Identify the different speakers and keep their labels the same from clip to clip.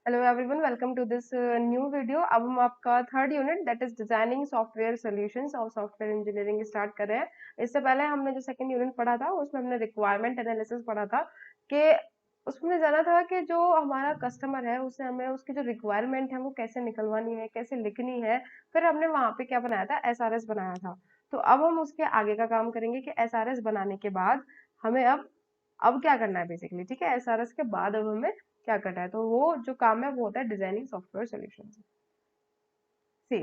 Speaker 1: Hello everyone, welcome to this new video. अब हम आपका third unit that is designing software solutions और software engineering start कर रहे हैं। इससे पहले हमने जो सेकंड यूनिट पढ़ा था उसमें हमने रिक्वायरमेंट एनालिसिस पढ़ा था कि उसमें जाना था कि जो हमारा कस्टमर है उसे हमें उसकी जो रिक्वायरमेंट है वो कैसे निकलवानी है, कैसे लिखनी है। फिर हमने वहां पे क्या बनाया था, एसआरएस बनाया था। तो अब हम उसके आगे का काम करेंगे कि एसआरएस बनाने के बाद हमें अब क्या करना है बेसिकली। ठीक है, एसआरएस के बाद अब हमें क्या करना है, तो वो जो काम है वो होता है designing software solution. See,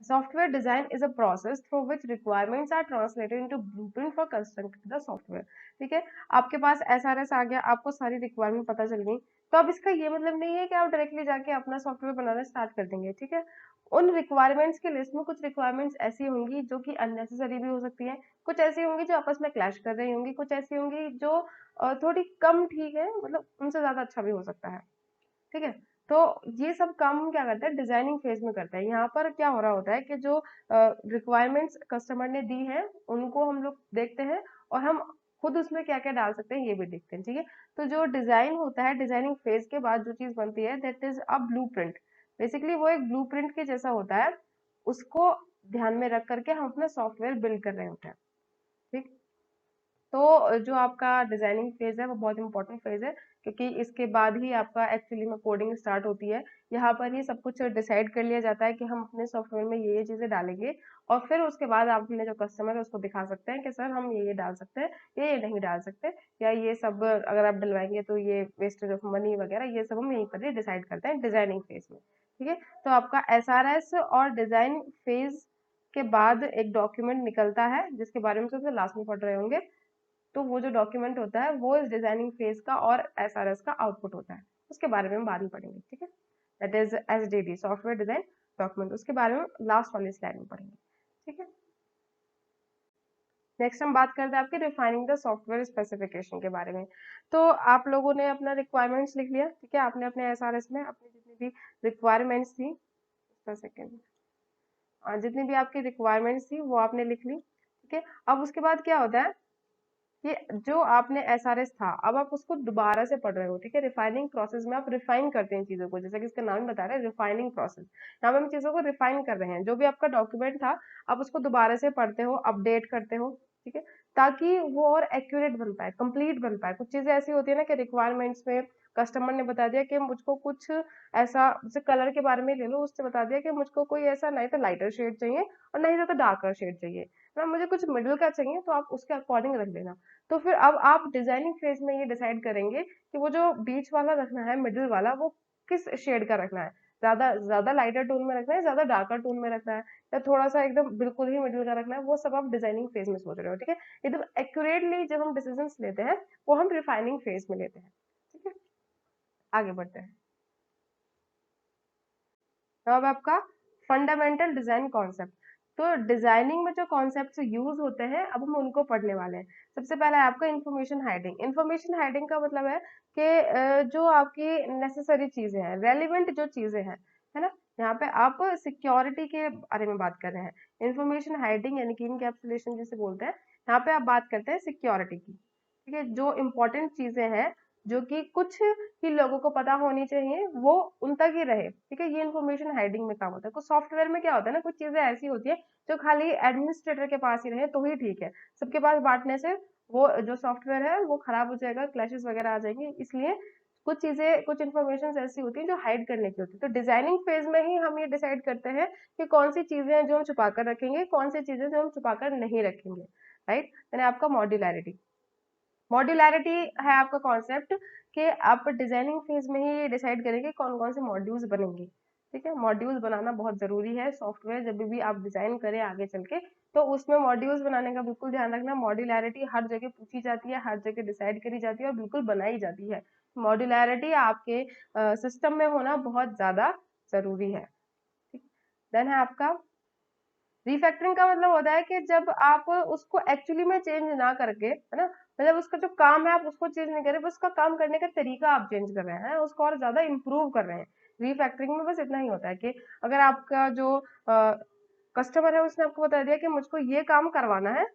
Speaker 1: software design is a process through which requirements are translated into blueprint for constructing the software। ठीक है, आपके पास एसआरएस आ गया, आपको सारी रिक्वायरमेंट पता चल गई। तो अब इसका ये मतलब नहीं है कि आप डायरेक्टली जाके अपना सॉफ्टवेयर बनाना स्टार्ट कर देंगे। ठीक है, उन रिक्वायरमेंट्स की लिस्ट में कुछ रिक्वायरमेंट्स ऐसी होंगी जो कि अननेसेसरी भी हो सकती है, कुछ ऐसी होंगी जो आपस में क्लैश कर रही होंगी, कुछ ऐसी होंगी जो थोड़ी कम ठीक है, मतलब उनसे ज्यादा अच्छा भी हो सकता है। ठीक है, तो ये सब काम हम क्या करते हैं, डिजाइनिंग फेज में करते हैं। यहाँ पर क्या हो रहा होता है कि जो रिक्वायरमेंट्स कस्टमर ने दी है उनको हम लोग देखते हैं और हम खुद उसमें क्या क्या डाल सकते हैं ये भी देखते हैं। ठीक है, तो जो डिजाइन होता है, डिजाइनिंग फेज के बाद जो चीज बनती है that is a blueprint. Basically वो एक ब्लूप्रिंट के जैसा होता है, उसको ध्यान में रख करके हम अपना सॉफ्टवेयर बिल्ड कर रहे होते हैं। ठीक, तो जो आपका डिजाइनिंग फेज है वो बहुत इंपॉर्टेंट फेज है, क्योंकि इसके बाद ही आपका एक्चुअली में कोडिंग स्टार्ट होती है। यहाँ पर ही सब कुछ डिसाइड कर लिया जाता है कि हम अपने सॉफ्टवेयर में ये चीजें डालेंगे, और फिर उसके बाद आप अपने जो कस्टमर है उसको दिखा सकते हैं कि सर हम ये डाल सकते हैं, ये नहीं डाल सकते, या ये सब अगर आप डलवाएंगे तो ये वेस्टेज ऑफ मनी वगैरह, ये सब हम यहीं पर ही डिसाइड करते हैं डिजाइनिंग फेज में। ठीक है, तो आपका एसआरएस और डिजाइन फेज के बाद एक डॉक्यूमेंट निकलता है जिसके बारे में सबसे लास्ट में पढ़ रहे होंगे। तो वो जो डॉक्यूमेंट होता है वो इस डिजाइनिंग फेज का और एसआरएस का आउटपुट होता है। उसके बारे में हम बाद में पढ़ेंगे। ठीक है, that is SDD, software design document, उसके बारे में लास्ट वाली स्लाइड में पढ़ेंगे। ठीक है, नेक्स्ट हम बात करते हैं आपके रिफाइनिंग द सॉफ्टवेयर स्पेसिफिकेशन के बारे में। तो आप लोगों ने अपना रिक्वायरमेंट्स लिख लिया। ठीक है, आपने अपने एसआरएस में अपनी जितनी भी रिक्वायरमेंट्स थी, सेकेंड, जितनी भी आपकी रिक्वायरमेंट्स थी वो आपने लिख ली। ठीक है, अब उसके बाद क्या होता है कि जो आपने एसआरएस था अब आप उसको दोबारा से पढ़ रहे हो। ठीक है, रिफाइनिंग प्रोसेस में आप रिफाइन करते हैं चीजों को, जैसे कि इसका नाम ही बता रहा है रिफाइनिंग प्रोसेस। यहाँ पे हम चीजों को रिफाइन कर रहे हैं, जो भी आपका डॉक्यूमेंट था आप उसको दोबारा से पढ़ते हो, अपडेट करते हो। ठीक है, ताकि वो और एक्यूरेट बन पाए, कंप्लीट बन पाए। कुछ चीजें ऐसी होती है ना कि रिक्वायरमेंट्स में कस्टमर ने बता दिया कि मुझको कुछ ऐसा, जैसे कलर के बारे में ले लो, उससे बता दिया कि मुझको कोई ऐसा नहीं तो लाइटर शेड चाहिए और नहीं तो डार्कर शेड चाहिए ना, मुझे कुछ मिडिल का चाहिए, तो आप उसके अकॉर्डिंग रख लेना। तो फिर अब आप डिजाइनिंग फेज में ये डिसाइड करेंगे कि वो जो बीच वाला रखना है, मिडिल वाला, वो किस शेड का रखना है। ज्यादा ज्यादा लाइटर टोन में रखना है, ज्यादा डार्कर टोन में रखना है, या थोड़ा सा एकदम बिल्कुल ही मिडिल का रखना है, वो सब आप डिजाइनिंग फेज में सोच रहे हो। ठीक है, एकदम एक्यूरेटली जब हम डिसीजन लेते हैं वो हम रिफाइनिंग फेज में लेते हैं। ठीक है, आगे बढ़ते हैं। तो अब आपका फंडामेंटल डिजाइन कॉन्सेप्ट। तो डिजाइनिंग में जो कॉन्सेप्ट यूज होते हैं अब हम उनको पढ़ने वाले हैं। सबसे पहला है आपका इंफॉर्मेशन हाइडिंग। इंफॉर्मेशन हाइडिंग का मतलब है कि जो आपकी नेसेसरी चीजें हैं, रेलिवेंट जो चीजें हैं, है ना। यहाँ पे आप सिक्योरिटी के बारे में बात कर रहे हैं। इंफॉर्मेशन हाइडिंग यानी कि इनकैप्सुलेशन जिसे बोलते हैं, यहाँ पे आप बात करते हैं सिक्योरिटी की। ठीक है, जो इंपॉर्टेंट चीजें हैं जो कि कुछ ही लोगों को पता होनी चाहिए वो उन तक ही रहे। ठीक है, ये इन्फॉर्मेशन हाइडिंग में काम होता है। कुछ सॉफ्टवेयर में क्या होता है ना, कुछ चीजें ऐसी होती है जो खाली एडमिनिस्ट्रेटर के पास ही रहे तो ही ठीक है, सबके पास बांटने से वो जो सॉफ्टवेयर है वो खराब हो जाएगा, क्लैशेस वगैरह आ जाएंगे। इसलिए कुछ चीजें, कुछ इन्फॉर्मेशन ऐसी होती है जो हाइड करने की होती है। तो डिजाइनिंग फेज में ही हम ये डिसाइड करते हैं कि कौन सी चीजें हैं जो हम छुपा कर रखेंगे, कौन सी चीजें जो हम छुपा कर नहीं रखेंगे। राइट, यानी आपका मॉड्यूलैरिटी। मॉड्यूलैरिटी है आपका कॉन्सेप्ट कि आप डिजाइनिंग फेज में ही डिसाइड करेंगे कौन कौन से मॉड्यूल्स बनेंगे। ठीक है, मॉड्यूल्स बनाना बहुत जरूरी है। सॉफ्टवेयर जब भी आप डिजाइन करें आगे चल के, तो उसमें मॉड्यूल्स बनाने का बिल्कुल ध्यान रखना। मॉड्यूलैरिटी हर जगह पूछी जाती है, हर जगह डिसाइड करी जाती है और बिल्कुल बनाई जाती है। मॉड्यूलैरिटी आपके सिस्टम में होना बहुत ज्यादा जरूरी है। देन है आपका रिफैक्टरिंग का मतलब होता है कि जब आप उसको एक्चुअली में चेंज ना करके, है ना, मतलब उसका जो काम है आप उसको चेंज नहीं कर रहे, बस उसका काम करने का तरीका आप चेंज कर रहे हैं, उसको और ज्यादा इम्प्रूव कर रहे हैं। रिफैक्टरिंग में बस इतना ही होता है कि अगर आपका जो कस्टमर है उसने आपको बता दिया कि मुझको ये काम करवाना है,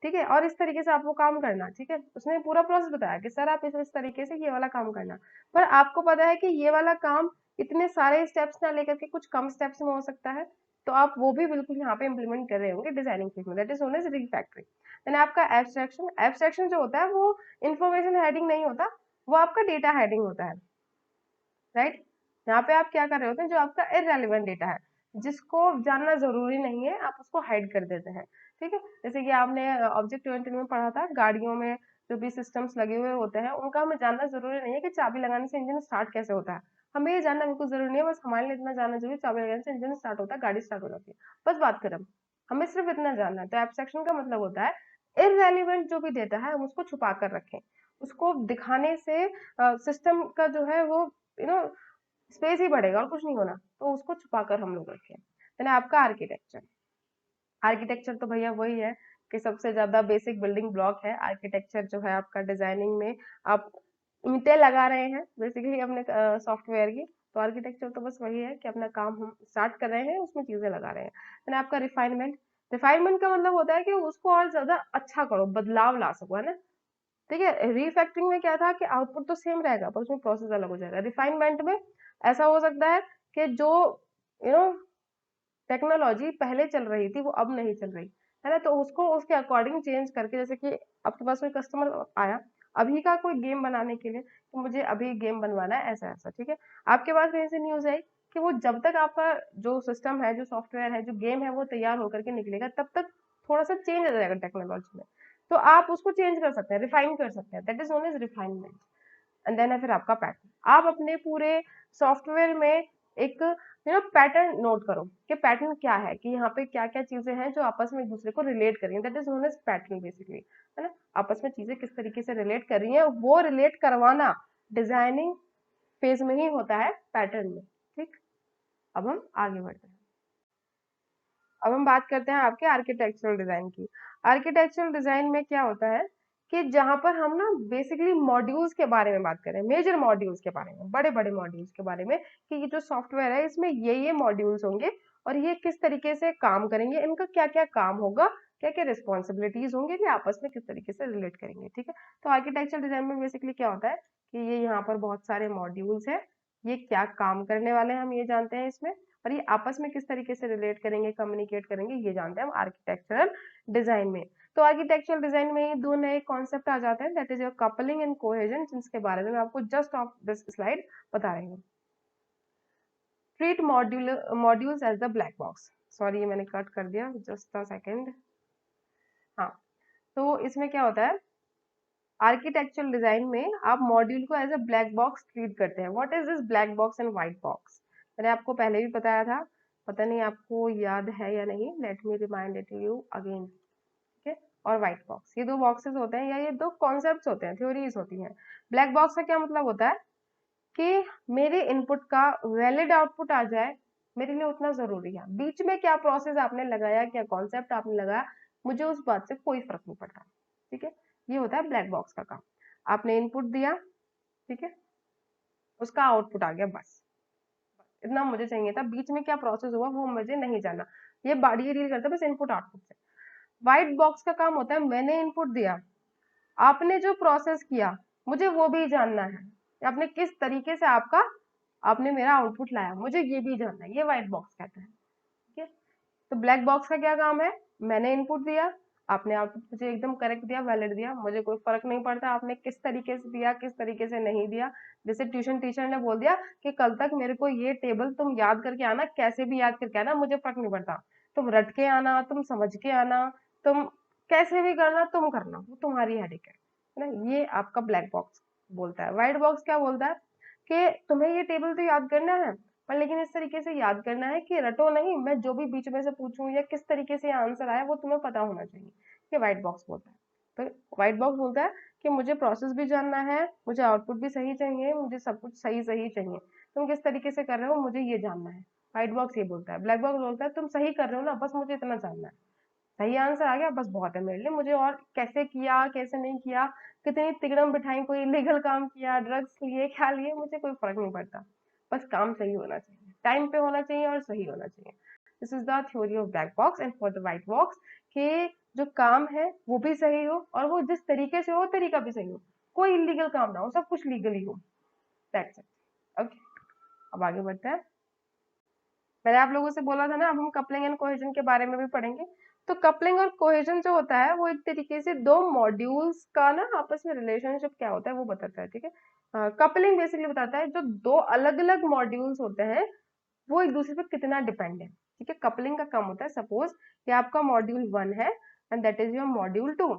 Speaker 1: ठीक है, और इस तरीके से आपको काम करना, ठीक है। उसने पूरा प्रोसेस बताया कि सर आप इस तरीके से ये वाला काम करना, पर आपको पता है कि ये वाला काम इतने सारे स्टेप्स ना लेकर के कुछ कम स्टेप्स में हो सकता है, तो आप वो भी बिल्कुल यहाँ पे इम्प्लीमेंट कर रहे होंगे डिजाइनिंग फेज में, that is known as refactoring. Then आपका एब्स्ट्रैक्शन, एब्स्ट्रैक्शन जो होता है वो इंफॉर्मेशन हेडिंग नहीं होता, वो आपका डेटा हेडिंग होता है, राइट। यहाँ पे आप क्या कर रहे होते हैं, जो आपका इररेलेवेंट डेटा है, जिसको जानना जरूरी नहीं है, आप उसको हाइड कर देते हैं, ठीक है। जैसे कि आपने ऑब्जेक्ट ओरिएंटेड में पढ़ा था, गाड़ियों में जो भी सिस्टम्स लगे हुए होते हैं उनका हमें जानना जरूरी नहीं है कि चाबी लगाने से इंजन स्टार्ट कैसे होता है, हमें ये जानना बिल्कुल जरूरी नहीं है, बस हमारे लिए इतना जानना जरूरी है, चाबी लगाने से इंजन स्टार्ट होता है, गाड़ी स्टार्ट हो जाती है, बस बात खत्म। हमें सिर्फ इतना जानना है। तो एब्स्ट्रैक्शन का मतलब होता है इररेलेवेंट जो भी डेटा है हम उसको छुपा कर रखें, उसको दिखाने से सिस्टम का जो है वो यू नो स्पेस ही बढ़ेगा और कुछ नहीं होना, तो उसको छुपा कर हम लोग रखें। यानी आपका आर्किटेक्चर, आर्किटेक्चर तो भैया वही है कि सबसे ज्यादा बेसिक बिल्डिंग ब्लॉक है आर्किटेक्चर जो है आपका डिजाइनिंग में। आप ईंटें लगा रहे हैं बेसिकली अपने सॉफ्टवेयर की, तो आर्किटेक्चर तो बस वही है कि अपना काम हम स्टार्ट कर रहे हैं, उसमें चीजें लगा रहे हैं। यानी आपका रिफाइनमेंट, रिफाइनमेंट का मतलब होता है कि उसको और ज्यादा अच्छा करो, बदलाव ला सको, है ना। ठीक है, रीफैक्टरिंग में क्या था कि आउटपुट तो सेम रहेगा पर उसमें प्रोसेस अलग हो जाएगा। रिफाइनमेंट में ऐसा हो सकता है कि जो यू नो टेक्नोलॉजी पहले चल रही थी वो अब नहीं चल रही, है ना, तो उसको उसके अकॉर्डिंग चेंज करके, जैसे कि आपके पास कोई कस्टमर आया अभी का कोई गेम बनाने के लिए, तो मुझे अभी गेम बनवाना है ऐसा ऐसा, ठीक है। आपके पास कहीं से न्यूज आई कि वो जब तक आपका जो सिस्टम है, जो सॉफ्टवेयर है, जो गेम है वो तैयार होकर के निकलेगा, तब तक थोड़ा सा चेंज आ जाएगा टेक्नोलॉजी में, तो आप उसको चेंज कर सकते हैं, रिफाइन कर सकते हैं, that is known as refinement. And then है फिर आपका पैटर्न। आप अपने पूरे सॉफ्टवेयर में एक पैटर्न नोट करो कि पैटर्न क्या है, कि यहाँ पे क्या क्या चीजें हैं जो आपस में एक दूसरे को रिलेट करेंगे, that is known as pattern basically, है ना। आपस में चीजें किस तरीके से रिलेट कर रही हैं वो रिलेट करवाना डिजाइनिंग फेज में ही होता है, पैटर्न में, ठीक। अब हम आगे बढ़ते हैं। अब हम बात करते हैं आपके आर्किटेक्चरल डिजाइन की। आर्किटेक्चरल डिजाइन में क्या होता है कि जहां पर हम ना बेसिकली मॉड्यूल्स के बारे में बात करें, मेजर मॉड्यूल्स के बारे में, बड़े बड़े मॉड्यूल्स के बारे में, कि ये जो सॉफ्टवेयर है इसमें ये मॉड्यूल्स होंगे और ये किस तरीके से काम करेंगे, इनका क्या क्या काम होगा, क्या क्या रिस्पॉन्सिबिलिटीज होंगी, ये आपस में किस तरीके से रिलेट करेंगे, ठीक है। तो आर्किटेक्चरल डिजाइन में बेसिकली क्या होता है कि ये यहाँ पर बहुत सारे मॉड्यूल्स है, ये क्या काम करने वाले हैं हम ये जानते हैं इसमें, और ये आपस में किस तरीके से रिलेट करेंगे, कम्युनिकेट करेंगे, ये जानते हैं हम आर्किटेक्चरल डिजाइन में। तो आर्किटेक्चरल डिजाइन में ये दो नए कॉन्सेप्ट आ जाते हैं, that is your coupling and cohesion, जिसके बारे में मैं आपको जस्ट ऑफ दिस स्लाइड बता रही हूँ। Treat modules as the black box, sorry ये मैंने कट कर दिया, जस्ट अ सेकेंड। हाँ, तो इसमें क्या होता है, आर्किटेक्चरल डिजाइन में आप मॉड्यूल को as a black box treat करते हैं। What is this black box and white box, मैंने आपको पहले भी बताया था, पता नहीं आपको याद है या नहीं, let me remind it you again, ठीक है। और व्हाइट बॉक्स, ये दो बॉक्सेस होते हैं या ये दो कॉन्सेप्ट्स होते हैं, थ्योरीज होती हैं। ब्लैक बॉक्स का क्या मतलब होता है कि मेरे इनपुट का वैलिड आउटपुट आ जाए, मेरे लिए उतना जरूरी है, बीच में क्या प्रोसेस आपने लगाया, क्या कॉन्सेप्ट आपने लगाया, मुझे उस बात से कोई फर्क नहीं पड़ता, ठीक है। ये होता है ब्लैक बॉक्स का काम। आपने इनपुट दिया, ठीक है, उसका आउटपुट आ गया, बस इतना मुझे चाहिए था, बीच में क्या प्रोसेस हुआ वो मुझे नहीं जानना, ये बाड़ी डील करता है बस इनपुट आउटपुट से। व्हाइट बॉक्स का काम होता है मैंने इनपुट दिया, आपने जो प्रोसेस किया मुझे वो भी जानना है, आपने किस तरीके से आपने मेरा आउटपुट लाया, मुझे ये भी जानना है, ये व्हाइट बॉक्स कहता है, ठीक है। तो ब्लैक बॉक्स का क्या काम है, मैंने इनपुट दिया, आपने आउटपुट मुझे एकदम करेक्ट दिया, वैलिड दिया, मुझे कोई फर्क नहीं पड़ता आपने किस तरीके से दिया, किस तरीके से नहीं दिया। जैसे ट्यूशन टीचर ने बोल दिया कि कल तक मेरे को ये टेबल तुम याद करके आना, कैसे भी याद करके आना, मुझे फर्क नहीं पड़ता, तुम रट के आना, तुम समझ के आना, तुम कैसे भी करना, तुम करना, वो तुम्हारी हेडेक है ना। ये आपका ब्लैक बॉक्स बोलता है। व्हाइट बॉक्स क्या बोलता है कि तुम्हें ये टेबल तो याद करना है, पर लेकिन इस तरीके से याद करना है कि रटो नहीं, मैं जो भी बीच में से पूछूं या किस तरीके से आंसर आया वो तुम्हें पता होना चाहिए, ये व्हाइट बॉक्स बोलता है। तो व्हाइट बॉक्स बोलता है कि मुझे प्रोसेस भी जानना है, मुझे आउटपुट भी सही चाहिए, मुझे सब कुछ सही सही चाहिए, तुम किस तरीके से कर रहे हो मुझे ये जानना है। व्हाइट बॉक्स ये बोलता है। ब्लैक बॉक्स बोलता है तुम सही कर रहे हो ना, बस मुझे इतना जानना है, सही आंसर आ गया बस बहुत है मेरे लिए, मुझे और कैसे किया कैसे नहीं किया, कितनी तिकड़म बिठाई, कोई इलीगल काम किया, ड्रग्स लिए क्या लिए, मुझे कोई फर्क नहीं पड़ता, बस काम सही होना चाहिए, टाइम पे होना चाहिए और सही होना चाहिए। This is the theory of black box. And for the white box, कि जो काम है वो भी सही हो और वो जिस तरीके से हो तरीका भी सही हो, कोई इलीगल काम ना हो, सब कुछ लीगली हो। That's it. ओके, अब आगे बढ़ते हैं। मैंने आप लोगों से बोला था ना, अब हम कपलिंग एंड कोहेजन के बारे में भी पढ़ेंगे। तो कपलिंग और कोहेजन जो होता है वो एक तरीके से दो मॉड्यूल्स का ना आपस में रिलेशनशिप क्या होता है वो बताता है, ठीक है। कपलिंग बेसिकली बताता है जो दो अलग अलग मॉड्यूल्स होते हैं वो एक दूसरे पे कितना डिपेंड है, ठीक है। कपलिंग का काम होता है, सपोज कि आपका मॉड्यूल 1 है and that is your module 2।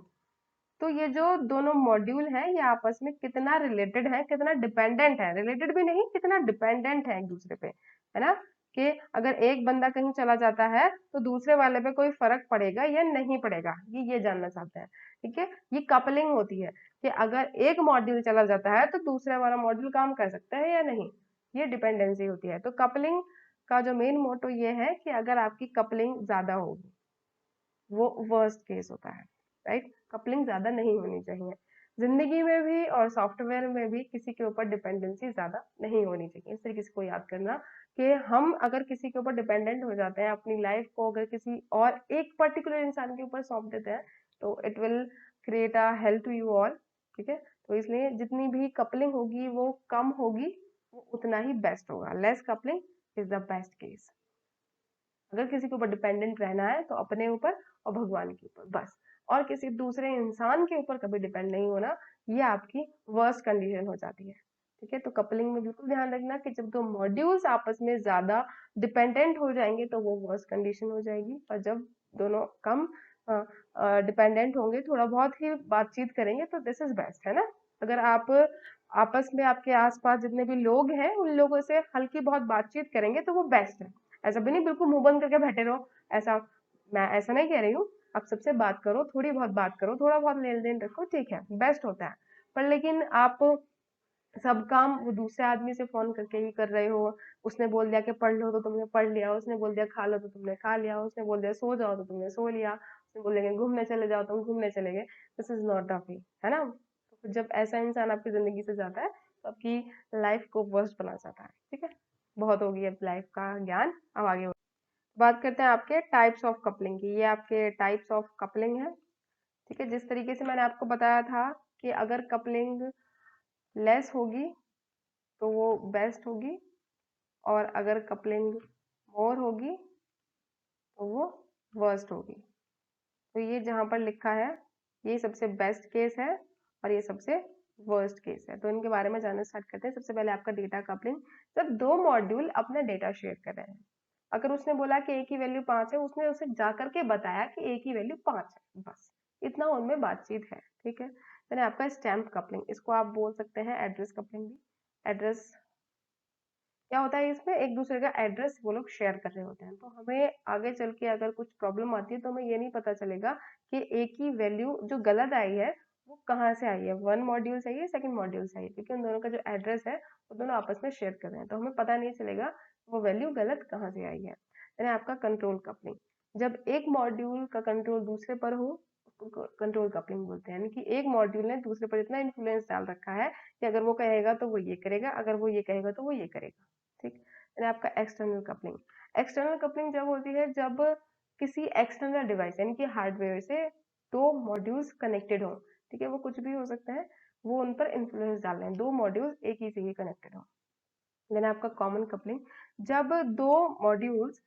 Speaker 1: तो ये जो दोनों मॉड्यूल हैं ये आपस में कितना रिलेटेड है, कितना डिपेंडेंट है, रिलेटेड भी नहीं, कितना डिपेंडेंट है एक दूसरे पे, है ना। कि अगर एक बंदा कहीं चला जाता है तो दूसरे वाले पे कोई फर्क पड़ेगा या नहीं पड़ेगा, ये जानना चाहते हैं, ठीक है। ये कपलिंग होती है कि अगर एक मॉड्यूल चला जाता है तो दूसरा वाला मॉड्यूल काम कर सकता है या नहीं, ये डिपेंडेंसी होती है। तो कपलिंग का जो मेन मोटो ये है कि अगर आपकी कपलिंग ज्यादा होगी वो वर्स्ट केस होता है, राइट। कपलिंग ज्यादा नहीं होनी चाहिए, जिंदगी में भी और सॉफ्टवेयर में भी किसी के ऊपर डिपेंडेंसी ज्यादा नहीं होनी चाहिए। इस तरीके से को याद करना कि हम अगर किसी के ऊपर डिपेंडेंट हो जाते हैं, अपनी लाइफ को अगर किसी और एक पर्टिकुलर इंसान के ऊपर सौंप देते हैं तो it will create a help to you all, ठीक है। तो इसलिए जितनी भी कपलिंग होगी वो कम होगी, वो उतना ही बेस्ट होगा। Less coupling is the best case. अगर किसी के ऊपर डिपेंडेंट रहना है तो अपने ऊपर और भगवान के ऊपर बस, और किसी दूसरे इंसान के ऊपर कभी डिपेंड नहीं होना, ये आपकी वर्स्ट कंडीशन हो जाती है, ठीक है। तो कपलिंग में बिल्कुल ध्यान रखना कि जब दो मॉड्यूल्स आपस में ज्यादा डिपेंडेंट हो जाएंगे तो वो वर्स्ट कंडीशन हो जाएगी, और जब दोनों कम डिपेंडेंट होंगे, थोड़ा बहुत ही बातचीत करेंगे तो दिस इज बेस्ट, है ना। अगर आप आपस में आपके आसपास जितने भी लोग हैं उन लोगों से हल्की बहुत बातचीत करेंगे तो वो बेस्ट है। ऐसा भी नहीं बिल्कुल मुंह बंद करके बैठे रहो, ऐसा मैं ऐसा नहीं कह रही हूँ। आप सबसे बात करो, थोड़ी बहुत बात करो, थोड़ा बहुत लेन देन रखो, ठीक है, बेस्ट होता है। पर लेकिन आप सब काम वो दूसरे आदमी से फोन करके ही कर रहे हो, उसने बोल दिया कि पढ़ लो तो तुमने पढ़ लिया, उसने बोल दिया खा लो तो तुमने खा लिया, उसने बोल दिया सो जाओ तो तुमने सो लिया, उसने बोल दिया घूमने चले जाओ तुम घूमने चले गए। This is not the way, है ना। तो जब ऐसा इंसान आपकी जिंदगी से जाता है तो आपकी लाइफ को वर्स्ट बना जाता है, ठीक है। बहुत होगी अब लाइफ का ज्ञान, अब आगे बात करते हैं आपके टाइप्स ऑफ कपलिंग की। ये आपके टाइप्स ऑफ कपलिंग है, ठीक है। जिस तरीके से मैंने आपको बताया था कि अगर कपलिंग लेस होगी तो वो बेस्ट होगी, और अगर कपलिंग मोर होगी तो वो वर्स्ट होगी। तो ये जहां पर लिखा है ये सबसे बेस्ट केस है और ये सबसे वर्स्ट केस है। तो इनके बारे में जानना स्टार्ट करते हैं। सबसे पहले आपका डेटा कपलिंग, जब दो मॉड्यूल अपना डेटा शेयर कर रहे हैं, अगर उसने बोला कि ए की वैल्यू 5 है, उसने उसे जा करके बताया कि ए की वैल्यू 5 है, बस इतना उनमें बातचीत है, ठीक है। मैंने आपका स्टैम्प कपलिंग, इसको आप बोल सकते हैं एड्रेस कपलिंग भी। एड्रेस क्या होता है, इसमें एक दूसरे का एड्रेस वो लोग शेयर कर रहे होते हैं, तो हमें आगे चल के अगर कुछ प्रॉब्लम आती है तो हमें ये नहीं पता चलेगा कि ए की वैल्यू जो गलत आई है वो कहाँ से आई है, वन मॉड्यूल से आई है सेकंड मॉड्यूल से आई है, क्योंकि उन दोनों का जो एड्रेस है वो दोनों आपस में शेयर कर रहे हैं, तो हमें पता नहीं चलेगा वो वैल्यू गलत कहाँ से आई है। यानी आपका कंट्रोल कपलिंग, जब एक मॉड्यूल का कंट्रोल दूसरे पर हो उसको कंट्रोल कपलिंग बोलते हैं। यानी कि एक मॉड्यूल ने दूसरे पर इतना इन्फ्लुएंस डाल रखा है कि अगर वो कहेगा तो वो ये करेगा, अगर वो ये कहेगा तो वो ये करेगा, ठीक। यानी आपका एक्सटर्नल कपलिंग, एक्सटर्नल कपलिंग जब होती है जब किसी एक्सटर्नल डिवाइस यानी कि हार्डवेयर से दो मॉड्यूल्स कनेक्टेड हो, ठीक है, वो कुछ भी हो सकता है, वो उन पर इन्फ्लुएंस डाल रहे हैं, दो मॉड्यूल्स एक ही से ही कनेक्टेड हो। देन आपका कॉमन कपलिंग, जब दो मॉड्यूल्स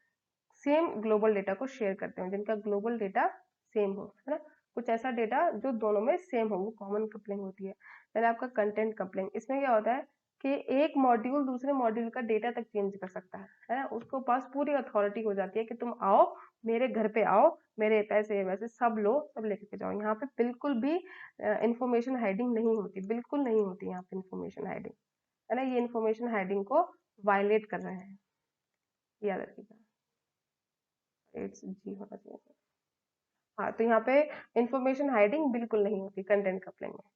Speaker 1: सेम ग्लोबल डेटा को शेयर करते हैं, जिनका ग्लोबल डेटा सेम हो, है ना, कुछ ऐसा डेटा जो दोनों में सेम हो, वो कॉमन कपलिंग होती है। देन आपका कंटेंट कपलिंग, इसमें क्या होता है कि एक मॉड्यूल दूसरे मॉड्यूल का डेटा तक चेंज कर सकता है ना, उसको पास पूरी अथॉरिटी हो जाती है कि तुम आओ मेरे घर पे आओ, मेरे पैसे वैसे सब लो, सब लेकर के जाओ। यहाँ पे बिल्कुल भी इंफॉर्मेशन हाइडिंग नहीं होती, बिल्कुल नहीं होती यहाँ पे इंफॉर्मेशन हाइडिंग, है ना। ये इंफॉर्मेशन हाइडिंग को वायलेट कर रहे हैं, याद रखिएगा, इट्स जी होना चाहिए। हाँ, तो यहाँ पे इंफॉर्मेशन हाइडिंग बिल्कुल नहीं होती कंटेंट कपलिंग में।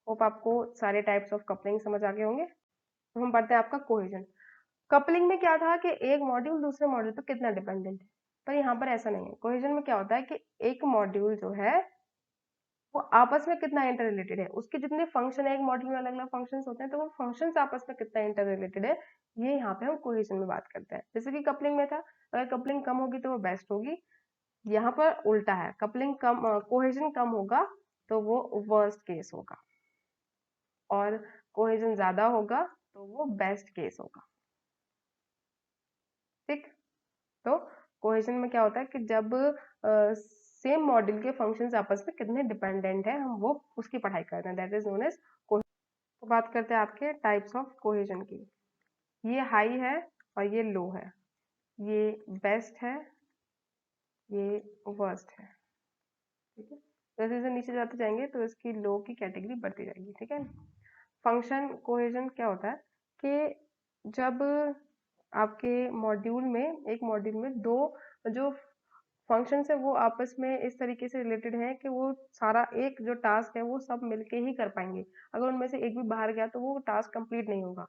Speaker 1: होप आपको सारे टाइप्स ऑफ कपलिंग समझ आ गए होंगे। तो हम पढ़ते हैं आपका कोहेजन। कपलिंग में क्या था कि एक मॉड्यूल दूसरे मॉड्यूल पर कितना डिपेंडेंट है, पर यहाँ पर ऐसा नहीं है। कोहेजन में क्या होता है कि एक मॉड्यूल जो है वो आपस में कितना इंटर रिलेटेड है, उसके जितने फंक्शन है, एक मॉड्यूल में अलग अलग फंक्शंस होते हैं, तो वो फंक्शंस आपस में कितना इंटर रिलेटेड है, ये यहाँ पे हम कोहेजन में बात करते हैं। जैसे कि कपलिंग में था, अगर कपलिंग कम होगी तो वो बेस्ट होगी, यहाँ पर उल्टा है, कपलिंग कम, कोहेजन कम होगा तो वो वर्स्ट केस होगा, और कोहेजन ज्यादा होगा तो वो बेस्ट केस होगा। ठीक, तो कोहेजन में क्या होता है कि जब सेम मॉड्यूल के फंक्शंस आपस में कितने डिपेंडेंट है, हम वो उसकी पढ़ाई करते हैं, that is known as cohesion. तो बात करते हैं आपके टाइप्स ऑफ कोहेजन की। ये हाई है और ये लो है, ये बेस्ट है, ये वर्स्ट है। ठीक है, जैसे जैसे नीचे जाते जाएंगे तो इसकी लो की कैटेगरी बढ़ती जाएगी। ठीक है, फंक्शन कोहेजन क्या होता है कि जब आपके मॉड्यूल में, एक मॉड्यूल में दो जो फंक्शंस है वो आपस में इस तरीके से रिलेटेड है कि वो सारा एक जो टास्क है वो सब मिलके ही कर पाएंगे। अगर उनमें से एक भी बाहर गया तो वो टास्क कंप्लीट नहीं होगा।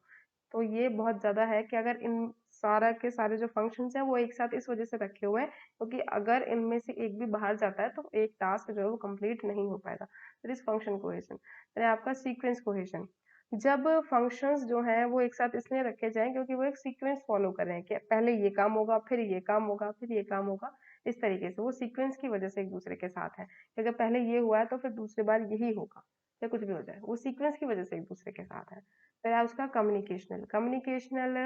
Speaker 1: तो ये बहुत ज्यादा है कि अगर इन सारा के सारे जो फंक्शंस हैं वो एक साथ इस वजह से रखे हुए हैं क्योंकि अगर इनमें से एक भी बाहर जाता है तो एक टास्क जो है वो कंप्लीट नहीं हो पाएगा। That is function cohesion. फिर आपका सीक्वेंस कोहेजन, जब फंक्शंस जो हैं वो एक साथ इसलिए रखे जाएं क्योंकि वो एक सीक्वेंस फॉलो कर रहे हैं कि पहले ये काम होगा, फिर ये काम होगा, फिर ये काम होगा, इस तरीके से वो सीक्वेंस की वजह से एक दूसरे के साथ है। अगर पहले ये हुआ है तो फिर दूसरी बार यही होगा, या कुछ भी हो जाए, वो सीक्वेंस की वजह से एक दूसरे के साथ है। फिर है उसका कम्युनिकेशनल। कम्युनिकेशनल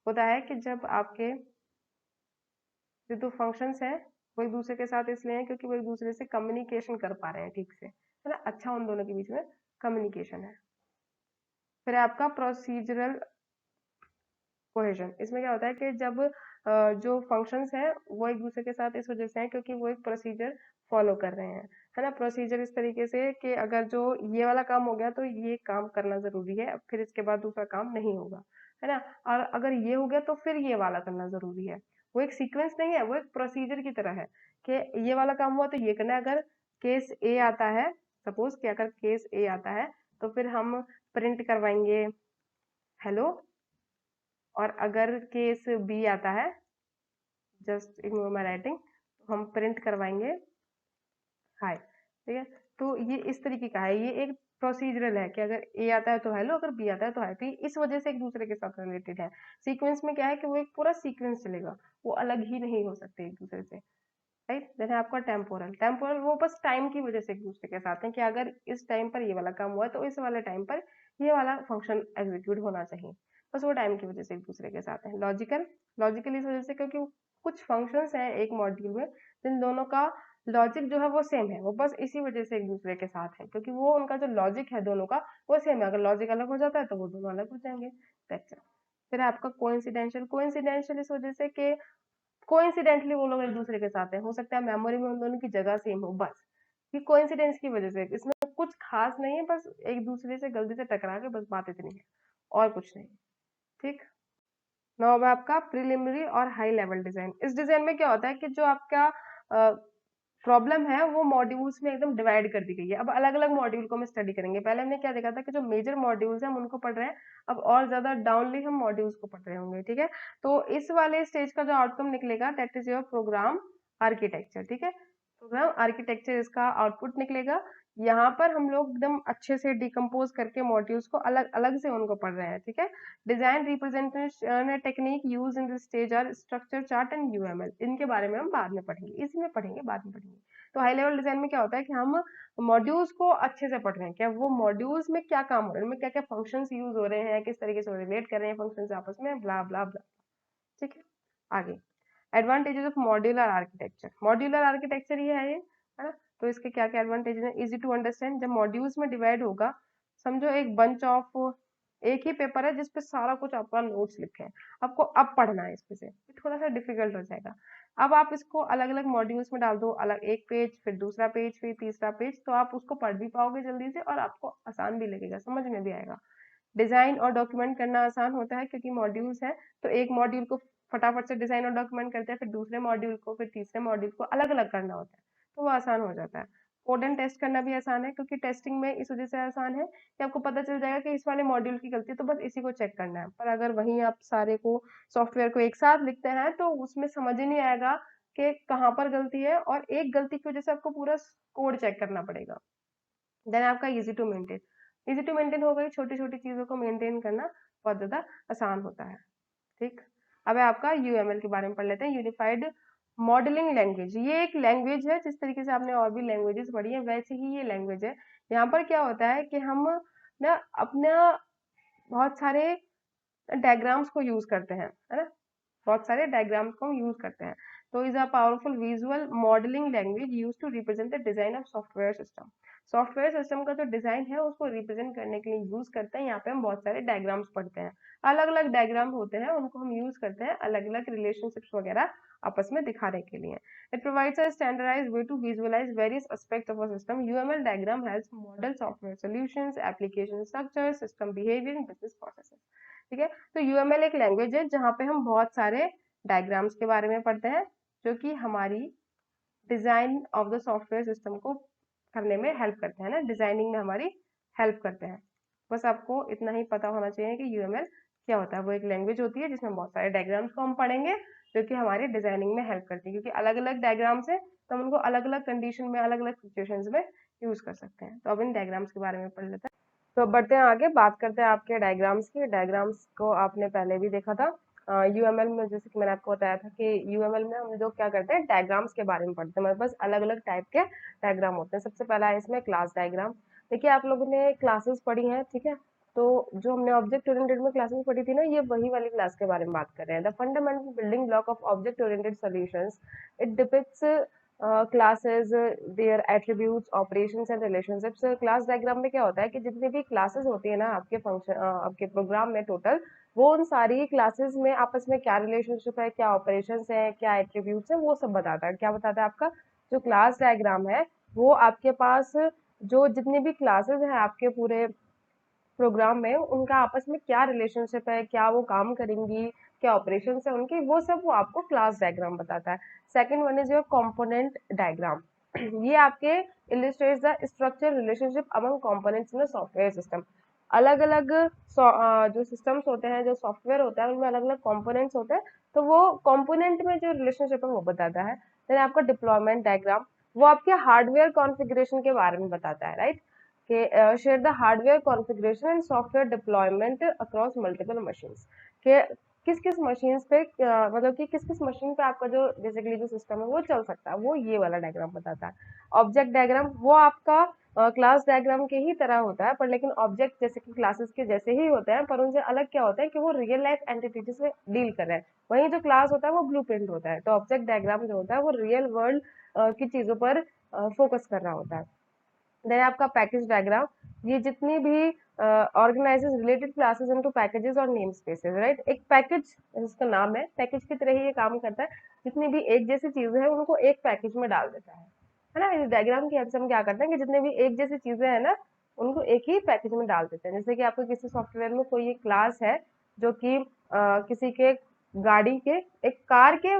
Speaker 1: होता है कि जब आपके जो दो फंक्शंस हैं वो एक दूसरे के साथ इसलिए हैं क्योंकि वो एक दूसरे से कम्युनिकेशन कर पा रहे हैं ठीक से, है ना, अच्छा उन दोनों के बीच में कम्युनिकेशन है। फिर है आपका प्रोसीजरल कोहेजन। इसमें क्या होता है कि जब जो फंक्शंस हैं वो एक दूसरे के साथ इस वजह से हैं क्योंकि वो एक प्रोसीजर फॉलो कर रहे हैं, है ना। प्रोसीजर इस तरीके से कि अगर जो ये वाला काम हो गया तो ये काम करना जरूरी है, फिर इसके बाद दूसरा काम नहीं होगा, है ना। और अगर ये हो गया तो फिर ये वाला करना जरूरी है। वो एक सीक्वेंस नहीं है, वो एक प्रोसीजर की तरह है कि ये वाला काम हुआ तो ये करना है। अगर केस ए आता है, सपोज कि अगर केस ए आता है तो फिर हम प्रिंट करवाएंगे हेलो, और अगर केस बी आता है, जस्ट इग्नोर माई राइटिंग, तो हम प्रिंट करवाएंगे हाय। ठीक है, तो ये इस तरीके का है, ये एक प्रोसीजरल है कि अगर ए आता है तो हेलो, अगर बी आता है तो हाय। तो ये इस वजह से एक दूसरे के साथ रिलेटेड है। सीक्वेंस में क्या है कि वो एक पूरा सीक्वेंस चलेगा, वो अलग ही नहीं हो सकते एक दूसरे से। राइट, देन है आपका टेम्पोरल। टेम्पोरल वो बस टाइम की वजह से एक दूसरे के साथ है कि अगर इस टाइम पर ये वाला काम हुआ है तो इस वाले टाइम पर ये वाला फंक्शन एग्जीक्यूट होना चाहिए, बस वो टाइम की वजह से एक दूसरे के साथ है। लॉजिकल, लॉजिकल इस वजह से क्योंकि कुछ फंक्शंस हैं एक मॉड्यूल में जिन दोनों का लॉजिक जो है वो सेम है, वो बस इसी वजह से एक दूसरे के साथ है क्योंकि वो उनका जो लॉजिक है दोनों का वो सेम है। अगर लॉजिक अलग हो जाता है तो वो दोनों अलग हो जाएंगे। फिर है आपका कोइंसिडेंशियल। कोइंसिडेंशियल इस वजह से कि कोइंसिडेंटली वो लोग एक दूसरे के साथ हैं, हो सकता है मेमोरी में उन दोनों की जगह सेम हो, बस ये कोइंसिडेंस की वजह से, इसमें कुछ खास नहीं है, बस एक दूसरे से गलती से टकरा के बस बात इतनी है और कुछ नहीं। ठीक, नाउ अब आपका प्रिलिमिनरी और हाई लेवल डिजाइन। इस डिजाइन में क्या होता है कि जो आपका प्रॉब्लम है वो मॉड्यूल्स में एकदम डिवाइड कर दी गई है। अब अलग अलग मॉड्यूल को हम स्टडी करेंगे। पहले हमने क्या देखा था कि जो मेजर मॉड्यूल्स हैं हम उनको पढ़ रहे हैं, अब और ज्यादा डाउनली हम मॉड्यूल्स को पढ़ रहे होंगे। ठीक है, तो इस वाले स्टेज का जो आउटकम निकलेगा that is your program architecture. ठीक है, प्रोग्राम आर्किटेक्चर इसका आउटपुट निकलेगा। यहाँ पर हम लोग एकदम अच्छे से डिकम्पोज करके मॉड्यूल्स को अलग अलग से उनको पढ़ रहे हैं। ठीक है, design representation technique use in this stage are structure chart and UML. इनके बारे में हम बाद में पढ़ेंगे, इसमें पढ़ेंगे, बाद में पढ़ेंगे। तो हाई लेवल डिजाइन में क्या होता है कि हम मॉड्यूल्स को अच्छे से पढ़ रहे हैं, क्या वो मॉड्यूल्स में क्या काम हो रहा है, उनमें क्या क्या फंक्शंस यूज हो रहे हैं, किस तरीके से रिलेट कर रहे हैं फंक्शंस आपस में, ब्ला ब्ला ब्ला। ठीक है, आगे advantages of modular architecture. Modular architecture ये है ना। तो इसके क्या क्या एडवांटेजेस हैं, इजी टू अंडरस्टैंड। जब मॉड्यूल्स में डिवाइड होगा, समझो एक बंच ऑफ, एक ही पेपर है जिसपे सारा कुछ आपका नोट्स लिखे हैं, आपको अब पढ़ना है इसमें से, थोड़ा सा डिफिकल्ट हो जाएगा। अब आप इसको अलग अलग मॉड्यूल्स में डाल दो, अलग एक पेज, फिर दूसरा पेज, फिर तीसरा पेज, तो आप उसको पढ़ भी पाओगे जल्दी से और आपको आसान भी लगेगा, समझ में भी आएगा। डिजाइन और डॉक्यूमेंट करना आसान होता है क्योंकि मॉड्यूल्स हैं, तो एक मॉड्यूल को फटाफट से डिजाइन और डॉक्यूमेंट करते हैं, फिर दूसरे मॉड्यूल को, फिर तीसरे मॉड्यूल को अलग अलग करना होता है, तो वो आसान हो जाता है। कोड एंड टेस्ट करना भी आसान है क्योंकि टेस्टिंग में इस वजह से आसान है कि आपको पता चल जाएगा कि इस वाले मॉड्यूल की गलती है तो बस इसी को चेक करना है। पर अगर वहीं आप सारे को, सॉफ्टवेयर को एक साथ लिखते हैं तो उसमें समझ ही नहीं आएगा कि कहाँ पर गलती है, और एक गलती की वजह से आपको पूरा कोड चेक करना पड़ेगा। देन आपका easy to maintain. Easy to maintain हो गई, छोटी छोटी चीजों को मेंटेन करना बहुत ज्यादा आसान होता है। ठीक, अब है आपका यूएमएल के बारे में पढ़ लेते हैं, यूनिफाइड मॉडलिंग लैंग्वेज, ये एक लैंग्वेज है, जिस तरीके से आपने और भी लैंग्वेजेस पढ़ी है वैसे ही ये लैंग्वेज है। यहाँ पर क्या होता है कि हम ना अपना बहुत सारे डायग्राम्स को यूज करते हैं, है ना, बहुत सारे डायग्राम्स को हम यूज करते हैं। तो is a powerful visual modelling language use to represent the design of software system. Software system का जो डिजाइन है उसको रिप्रेजेंट करने के लिए यूज करते हैं। यहाँ पे हम बहुत सारे डायग्राम्स पढ़ते हैं, अलग अलग डायग्राम होते हैं, उनको हम यूज करते हैं अलग अलग रिलेशनशिप्स वगैरह आपस में दिखाने के लिए। It provides a standardised way to visualise various aspects of a system. UML diagram helps model software solutions, application structure, system behaviour, business processes. ठीक है, तो यूएमएल एक लैंग्वेज है जहाँ पे हम बहुत सारे डायग्राम्स के बारे में पढ़ते हैं, जो कि हमारी design of the software system को करने में हेल्प करते हैं ना, डिजाइनिंग में हमारी हेल्प करते हैं। बस आपको इतना ही पता होना चाहिए कि यूएमएल क्या होता है। वो एक लैंग्वेज होती है जिसमें बहुत सारे डायग्राम्स को हम पढ़ेंगे, जो कि हमारी डिजाइनिंग में हेल्प करती है, क्योंकि अलग अलग डायग्राम्स है तो हम उनको अलग अलग कंडीशन में, अलग अलग सिचुएशंस में यूज कर सकते हैं। तो अब इन डायग्राम्स के बारे में पढ़ लेते हैं। तो अब बढ़ते हैं आगे, बात करते हैं आपके डायग्राम्स की। डायग्राम्स को आपने पहले भी देखा था यूएमएल में, जैसे कि मैंने आपको बताया था कि यूएमएल में हम जो क्या करते हैं डायग्राम्स के बारे में पढ़ते हैं। हमारे पास अलग अलग टाइप के डायग्राम होते हैं। सबसे पहला है इसमें क्लास डायग्राम। देखिए आप लोगों ने क्लासेस पढ़ी हैं, ठीक है, तो जो हमने ऑब्जेक्ट ओरिएंटेड में क्लासेस पढ़ी थी ना, ये वही वाली क्लास के बारे में बात कर रहे हैं। The fundamental building block of object oriented solutions, it depicts classes, their attributes, operations and relationships. Class diagram में क्या होता है कि जितनी भी क्लासेस होती है ना आपके फंक्शन, आपके प्रोग्राम में टोटल, वो उन सारी क्लासेस में आपस में क्या रिलेशनशिप है, क्या ऑपरेशंस है, क्या एट्रीब्यूट्स है, वो सब बताता है। क्या बताता है आपका जो क्लास डायग्राम है, वो आपके पास जो जितनी भी क्लासेस हैं आपके पूरे प्रोग्राम में, उनका आपस में क्या रिलेशनशिप है, क्या वो काम करेंगी, क्या ऑपरेशन है उनकी, वो सब वो आपको क्लास डायग्राम बताता है। Second one is your component diagram. ये आपके illustrates the structure relationship among components in software system. अलग अलग जो सिस्टम्स होते हैं, जो सॉफ्टवेयर होता है, उनमें अलग अलग कंपोनेंट्स होते हैं, तो वो कंपोनेंट में जो रिलेशनशिप है वो बताता है। देन आपका डिप्लॉयमेंट डायग्राम, वो आपके हार्डवेयर कॉन्फ़िगरेशन के बारे में बताता है, राइट, कि share the hardware configuration and software deployment across multiple machines, के किस किस मशीन पे मतलब कि किस किस मशीन पे आपका जो बेसिकली जो सिस्टम है वो चल सकता है, वो ये वाला डायग्राम बताता है। ऑब्जेक्ट डायग्राम, वो आपका क्लास डायग्राम के ही तरह होता है, पर लेकिन ऑब्जेक्ट जैसे कि क्लासेस के जैसे ही होते हैं, पर उनसे अलग क्या होता है कि वो रियल लाइफ एंटिटी से डील कर रहे हैं। वहीं जो क्लास होता है वो ब्लूप्रिंट होता है। तो ऑब्जेक्ट डायग्राम जो होता है वो रियल वर्ल्ड की चीजों पर फोकस कर रहा होता है। देन आपका पैकेज डायग्राम, ये जितनी भी organises related classes into packages और नेम स्पेसेस, राइट। एक पैकेज, इसका नाम है, पैकेज की तरह ही ये काम करता है। जितनी भी एक जैसी चीजें हैं उनको एक पैकेज में डाल देता है ना। इस डायग्राम की हेल्प से हम क्या करते हैं कि जितने भी एक जैसी चीजें हैं ना, उनको एक ही पैकेज में डाल देते हैं। जैसे कि आपको किसी सॉफ्टवेयर में कोई एक क्लास है जो कि किसी के गाड़ी के, एक कार के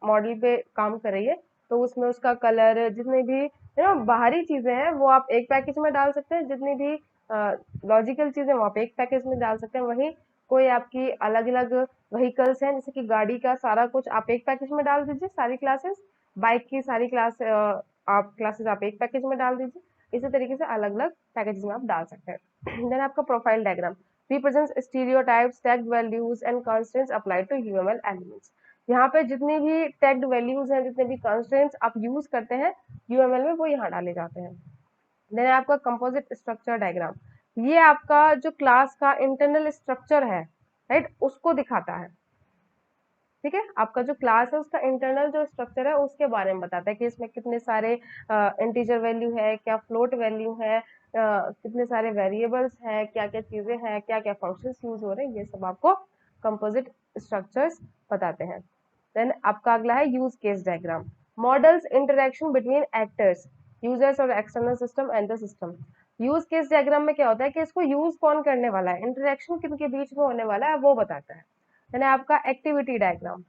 Speaker 1: मॉडल पे काम कर रही है, तो उसमें उसका कलर, जितने भी बाहरी चीजें हैं वो आप एक पैकेज में डाल सकते हैं, जितनी भी लॉजिकल चीजें वो आप एक पैकेज में डाल सकते हैं। वहीं कोई आपकी अलग अलग व्हीकल्स हैं, जैसे कि गाड़ी का सारा कुछ आप एक पैकेज में डाल दीजिए, सारी क्लासेस, बाइक की सारी क्लासेस आप एक पैकेज में डाल दीजिए। इसी तरीके से अलग अलग पैकेज में आप डाल सकते हैं। देन आपका profile diagram represents stereotypes, tagged values and constraints applied to UML elements. यहाँ पे जितनी भी टैग्ड वैल्यूज हैं, जितने भी कंस्ट्रेंट्स आप यूज करते हैं यूएमएल में, वो यहाँ डाले जाते हैं। देन आपका कंपोजिट स्ट्रक्चर डायग्राम, ये आपका जो क्लास का इंटरनल स्ट्रक्चर है, राइट, उसको दिखाता है। ठीक है, आपका जो क्लास है उसका इंटरनल जो स्ट्रक्चर है उसके बारे में बताता है कि इसमें कितने सारे इंटीजर वैल्यू है, क्या फ्लोट वैल्यू है, कितने सारे वेरिएबल्स हैं, क्या क्या चीजें हैं, क्या क्या फंक्शंस यूज हो रहे हैं, ये सब आपको कंपोजिट स्ट्रक्चर्स बताते हैं। देन आपका अगला है use case diagram, models interaction between actors, users और external system and the system. Use case diagram में क्या होता है कि इसको यूज कौन करने वाला है, इंटरेक्शन किनके बीच में होने वाला है, वो बताता है। देन आपका activity diagram,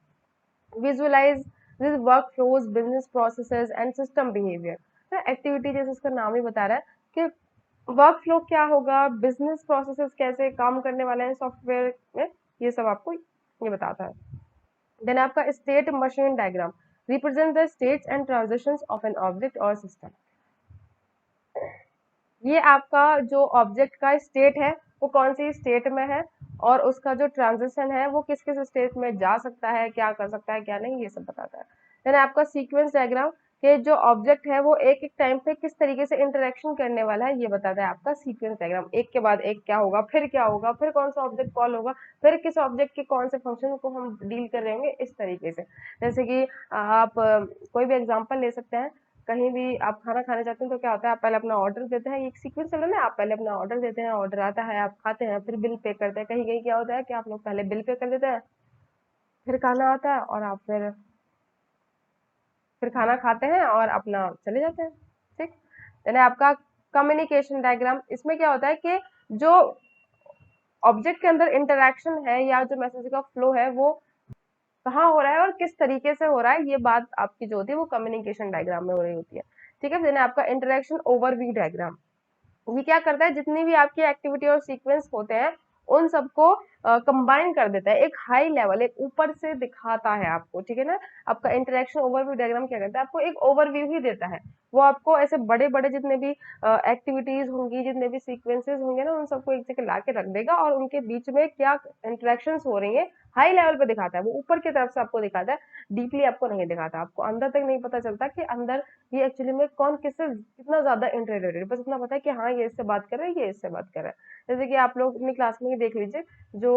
Speaker 1: visualise this workflows, business processes and system behaviour. Activity जैसे इसका नाम ही बता रहा है कि वर्क फ्लो क्या होगा, बिजनेस प्रोसेसेस कैसे काम करने वाले हैं सॉफ्टवेयर में, ये सब आपको ये बताता है। देन आपका state machine diagram represent the states and transitions of an object और सिस्टम। ये आपका जो ऑब्जेक्ट का स्टेट है वो कौन सी स्टेट में है, और उसका जो ट्रांजिशन है वो किस किस स्टेट में जा सकता है, क्या कर सकता है क्या नहीं, ये सब बताता है। देन आपका सीक्वेंस डायग्राम के जो ऑब्जेक्ट है वो एक एक टाइम पे किस तरीके से इंटरेक्शन करने वाला है ये बताता है आपका सीक्वेंस डायग्राम। एक के बाद एक क्या होगा, फिर कौन सा ऑब्जेक्ट कॉल होगा, फिर किस ऑब्जेक्ट के कौन से फंक्शन को हम डील कर रहे होंगे, इस तरीके से। जैसे कि आप कोई भी एग्जांपल ले सकते हैं। कहीं भी आप खाना खाने जाते हैं तो क्या होता है, आप पहले अपना ऑर्डर देते हैं, एक सीक्वेंस चल रहा है ना, आप पहले अपना ऑर्डर देते हैं, ऑर्डर आता है, आप खाते हैं, फिर बिल पे करते हैं। कहीं कहीं क्या होता है कि आप लोग पहले बिल पे कर देते हैं, फिर खाना आता है और आप फिर खाना खाते हैं और अपना चले जाते हैं। ठीक। यानी आपका कम्युनिकेशन डायग्राम, इसमें क्या होता है कि जो ऑब्जेक्ट के अंदर इंटरेक्शन है या जो मैसेज का फ्लो है वो कहाँ हो रहा है और किस तरीके से हो रहा है, ये बात आपकी जो होती है वो कम्युनिकेशन डायग्राम में हो रही होती है। ठीक है। यानी आपका इंटरेक्शन ओवरव्यू डायग्राम, ये क्या करता है, जितनी भी आपकी एक्टिविटी और सीक्वेंस होते हैं उन सबको कंबाइन कर देता है, एक हाई लेवल, एक ऊपर से दिखाता है आपको। ठीक है ना। आपका इंटरेक्शन ओवरव्यू डायग्राम क्या करता है, आपको एक ओवरव्यू ही देता है। वो आपको ऐसे बड़े बड़े जितने भी एक्टिविटीज होंगी, जितने भी सीक्वेंसेस होंगे ना, उन सबको एक जगह ला के रख देगा और उनके बीच में क्या इंटरेक्शन हो रही है हाई लेवल पे दिखाता है। वो ऊपर की तरफ से आपको दिखाता है, डीपली आपको नहीं दिखाता, आपको अंदर तक नहीं पता चलता कि अंदर ये एक्चुअली में कौन किससे कितना ज्यादा इंटरेस्टेड है। बस इतना पता है कि हाँ ये इससे बात कर रहा है, ये इससे बात कर रहा है। जैसे कि आप लोग अपनी क्लास में ही देख लीजिए, जो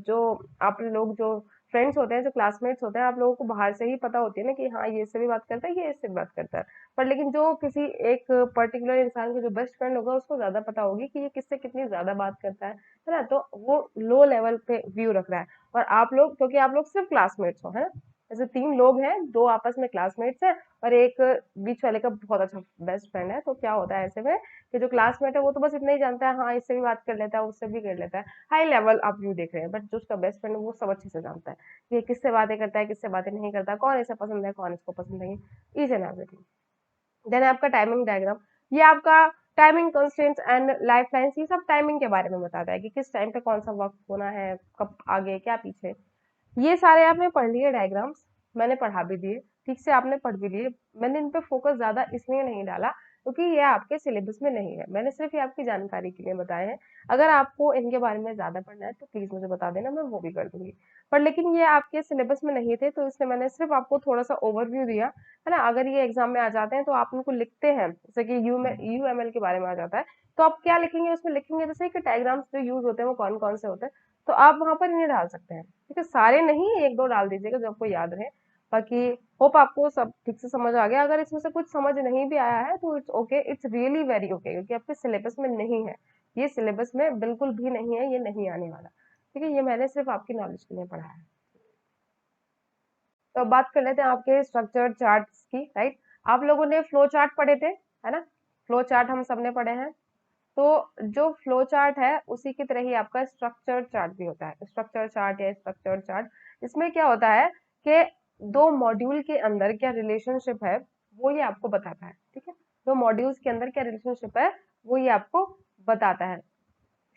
Speaker 1: जो आप लोग जो फ्रेंड्स होते हैं, जो क्लासमेट्स होते हैं, आप लोगों को बाहर से ही पता होती है ना कि हाँ ये इससे भी बात करता है, ये इससे भी बात करता है। पर लेकिन जो किसी एक पर्टिकुलर इंसान का जो बेस्ट फ्रेंड होगा उसको ज्यादा पता होगी कि ये किससे कितनी ज्यादा बात करता है ना। तो वो लो लेवल पे व्यू रख रहा है। और आप लोग, क्योंकि आप लोग सिर्फ क्लासमेट्स हो, है ना, जैसे 3 लोग हैं, 2 आपस में क्लासमेट्स हैं और एक बीच वाले का बहुत अच्छा बेस्ट फ्रेंड है, तो क्या होता है ऐसे में कि जो क्लासमेट है वो तो बस इतना ही जानता है, हाँ इससे भी बात कर लेता है, उससे भी कर लेता है, हाई लेवल आप व्यू देख रहे हैं। बट जो उसका बेस्ट फ्रेंड है वो सब अच्छे से जानता है कि ये किससे बातें करता है, किससे बातें नहीं करता, कौन इसे पसंद है, कौन इसको पसंद नहीं, ईच एंड एवरीथिंग। देन आपका टाइमिंग डायग्राम, ये आपका timing constraints and life lines, ये सब टाइमिंग के बारे में बताता है कि किस टाइम पे कौन सा वर्क होना है, कब आगे क्या पीछे। ये सारे आपने पढ़ लिए डायग्राम्स, मैंने पढ़ा भी दिए, ठीक से आपने पढ़ भी लिए। मैंने इन पे फोकस ज्यादा इसलिए नहीं डाला क्योंकि ये आपके सिलेबस में नहीं है, मैंने सिर्फ ये आपकी जानकारी के लिए बताए हैं। अगर आपको इनके बारे में ज्यादा पढ़ना है तो प्लीज मुझे बता देना, मैं वो भी कर दूंगी। पर लेकिन ये आपके सिलेबस में नहीं थे तो इसलिए मैंने सिर्फ आपको थोड़ा सा ओवरव्यू दिया, है ना। अगर ये एग्जाम में आ जाते हैं तो आप उनको लिखते हैं, जैसे कि यूएमएल के बारे में आ जाता है, तो आप क्या लिखेंगे, उसमें लिखेंगे जैसे कि डायग्राम्स जो यूज होते हैं वो कौन कौन से होते हैं, तो आप वहां पर इन्हें डाल सकते हैं। ठीक है, सारे नहीं, 1-2 डाल दीजिएगा जो आपको याद रहे। बाकी होप आपको सब ठीक से समझ आ गया। अगर इसमें से कुछ समझ नहीं भी आया है तो it's okay, it's really very okay, क्योंकि आपके सिलेबस में नहीं है, ये सिलेबस में बिल्कुल भी नहीं है, ये नहीं आने वाला। ठीक है, ये मैंने सिर्फ आपकी नॉलेज के लिए पढ़ा है। तो अब बात कर लेते हैं आपके स्ट्रक्चर्ड चार्ट्स की, राइट। आप लोगों ने फ्लो चार्ट पढ़े थे, है ना, फ्लो चार्ट हम सबने पढ़े हैं। तो जो फ्लो चार्ट है उसी की तरह ही आपका स्ट्रक्चर चार्ट भी होता है, स्ट्रक्चर चार्ट या स्ट्रक्चर चार्ट। इसमें क्या होता है कि 2 मॉड्यूल के अंदर क्या रिलेशनशिप है वो ये आपको बताता है। ठीक है, 2 मॉड्यूल्स के अंदर क्या रिलेशनशिप है वो ये आपको बताता है,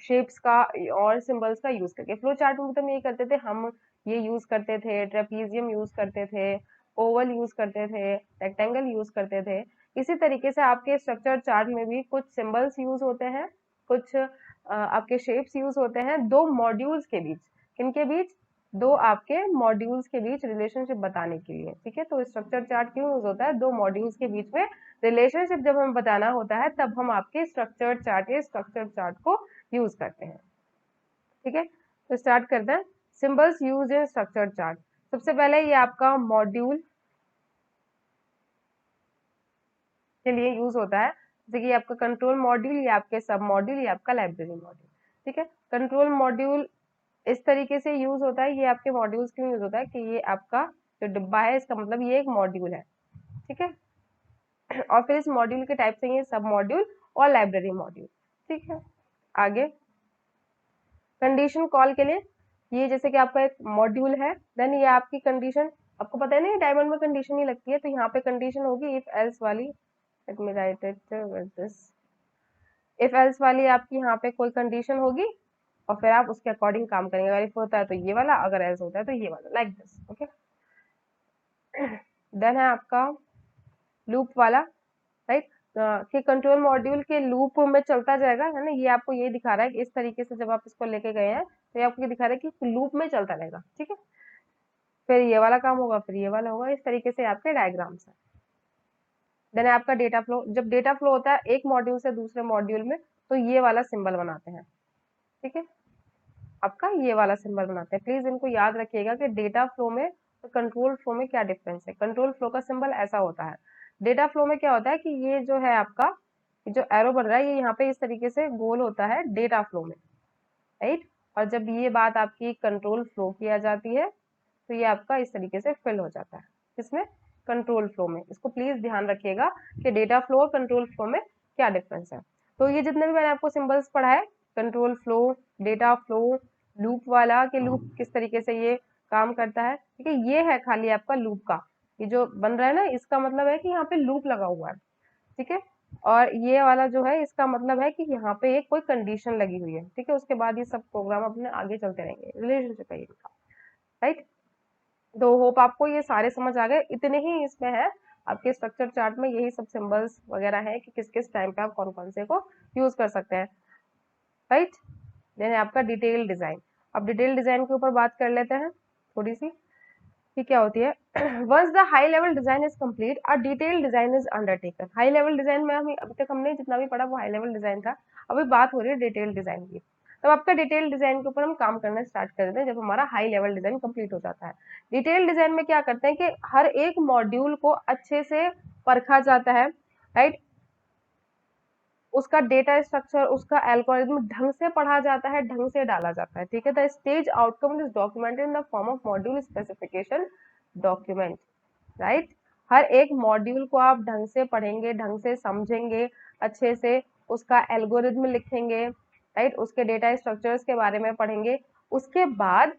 Speaker 1: शेप्स का और सिंबल्स का यूज करके। फ्लो चार्ट में तो हम ये करते थे, हम ये यूज करते थे, ट्रेपीजियम यूज करते थे, ओवल यूज करते थे, रेक्टेंगल यूज करते थे। इसी तरीके से आपके स्ट्रक्चर चार्ट में भी कुछ सिंबल्स यूज होते हैं, कुछ आपके शेप्स यूज होते हैं 2 मॉड्यूल्स के बीच। किनके बीच, 2 आपके मॉड्यूल्स के बीच रिलेशनशिप बताने के लिए। ठीक है, तो स्ट्रक्चर चार्ट क्यों यूज होता है, 2 मॉड्यूल्स के बीच में रिलेशनशिप जब हमें बताना होता है तब हम आपके स्ट्रक्चर चार्ट या स्ट्रक्चर चार्ट को यूज करते हैं। ठीक है, तो स्टार्ट करते हैं। Symbols use in structure chart, सबसे पहले ये आपका मॉड्यूल के लिए यूज होता है, जैसे कि आपका कंट्रोल मॉड्यूल, या आपके सब मॉड्यूल, या आपका लाइब्रेरी मॉड्यूल। ठीक है, कंट्रोल मॉड्यूल इस तरीके से यूज होता है, ये आपके मॉड्यूल्स क्यों यूज होता है कि ये आपका जो डिब्बा है इसका मतलब ये एक मॉड्यूल है। ठीक है, और फिर इस मॉड्यूल के टाइप से ये सब मॉड्यूल और लाइब्रेरी मॉड्यूल। ठीक है, आगे कंडीशन कॉल के लिए, ये जैसे कि आपका एक मॉड्यूल है, देन ये आपकी कंडीशन, आपको पता है ना डायमंड में कंडीशन ही लगती है, तो यहाँ पे कंडीशन होगी इफ एल्स वाली। Let me right it with this, if else वाली आपकी यहाँ पे कोई कंडीशन होगी और फिर आप उसके अकॉर्डिंग काम करेंगे। अगर इफ होता है तो ये वाला, अगर एल्स होता है तो ये वाला, लाइक दिस। ओके, देन है आपका लूप वाला, राइट, कि कंट्रोल मॉड्यूल के लूप में चलता जाएगा, है ना। ये आपको ये दिखा रहा है कि इस तरीके से जब आप इसको लेके गए हैं तो ये आपको ये दिखा रहा है कि लूप में चलता रहेगा। ठीक है, फिर ये वाला काम होगा, फिर ये वाला होगा, इस तरीके से आपके डायग्राम्स हैं। देन आपका डेटा फ्लो, जब डेटा फ्लो होता है एक मॉड्यूल से दूसरे मॉड्यूल में, तो ये वाला सिंबल बनाते हैं, ठीक है, आपका ये वाला सिंबल बनाते हैं। प्लीज इनको याद रखिएगा कि डेटा फ्लो में और कंट्रोल फ्लो में क्या डिफरेंस है। कंट्रोल फ्लो का सिंबल ऐसा होता है, डेटा फ्लो में क्या होता है कि ये जो है आपका जो एरो बन रहा है ये यहाँ पे इस तरीके से गोल होता है डेटा फ्लो में, राइट। और जब ये बात आपकी कंट्रोल फ्लो की आ जाती है तो ये आपका इस तरीके से फिल हो जाता है, इसमें कंट्रोल फ्लो में। इसको प्लीज ध्यान रखिएगा कि डेटा फ्लो और कंट्रोल फ्लो में क्या डिफरेंस है। तो ये जितने भी मैंने आपको सिंबल्स पढ़ाए, control flow, data flow, loop वाला कि लूप किस तरीके से ये काम करता है, ठीक है, ये है खाली आपका लूप का, ये जो बन रहा है ना इसका मतलब है कि यहाँ पे लूप लगा हुआ है, ठीक है। और ये वाला जो है इसका मतलब है कि यहाँ पे एक कोई कंडीशन लगी हुई है, ठीक है, उसके बाद ये सब प्रोग्राम अपने आगे चलते रहेंगे, रिलेशनशिप है इनका, राइट। तो होप आपको ये सारे समझ आ गए, इतने ही इसमें है आपके स्ट्रक्चर चार्ट में, यही सब सिंबल्स वगैरह है कि किस किस टाइम पे आप कौन कौन से को यूज कर सकते हैं, राइट। देन आपका डिटेल डिजाइन, अब डिटेल डिजाइन के ऊपर बात कर लेते हैं थोड़ी सी कि क्या होती है। Once the high level design is complete a detail design is undertaken. High level design में हम अभी तक हमने जितना भी पढ़ा वो हाई लेवल डिजाइन था, अभी बात हो रही है डिटेल डिजाइन की। तब आपका डिटेल डिजाइन के ऊपर हम काम करना स्टार्ट कर देते हैं जब हमारा हाई लेवल डिजाइन कंप्लीट हो जाता है। डिटेल डिजाइन में क्या करते हैं कि हर एक मॉड्यूल को अच्छे से परखा जाता है, राइट, उसका डेटा स्ट्रक्चर, उसका एल्गोरिथम ढंग से पढ़ा जाता है, ढंग से डाला जाता है, ठीक है। The stage outcome is documented in the form of module specification document, right. हर एक मॉड्यूल को आप ढंग से पढ़ेंगे, ढंग से समझेंगे, अच्छे से उसका एल्गोरिथम लिखेंगे, राइट, उसके डेटा स्ट्रक्चर्स के बारे में पढ़ेंगे, उसके बाद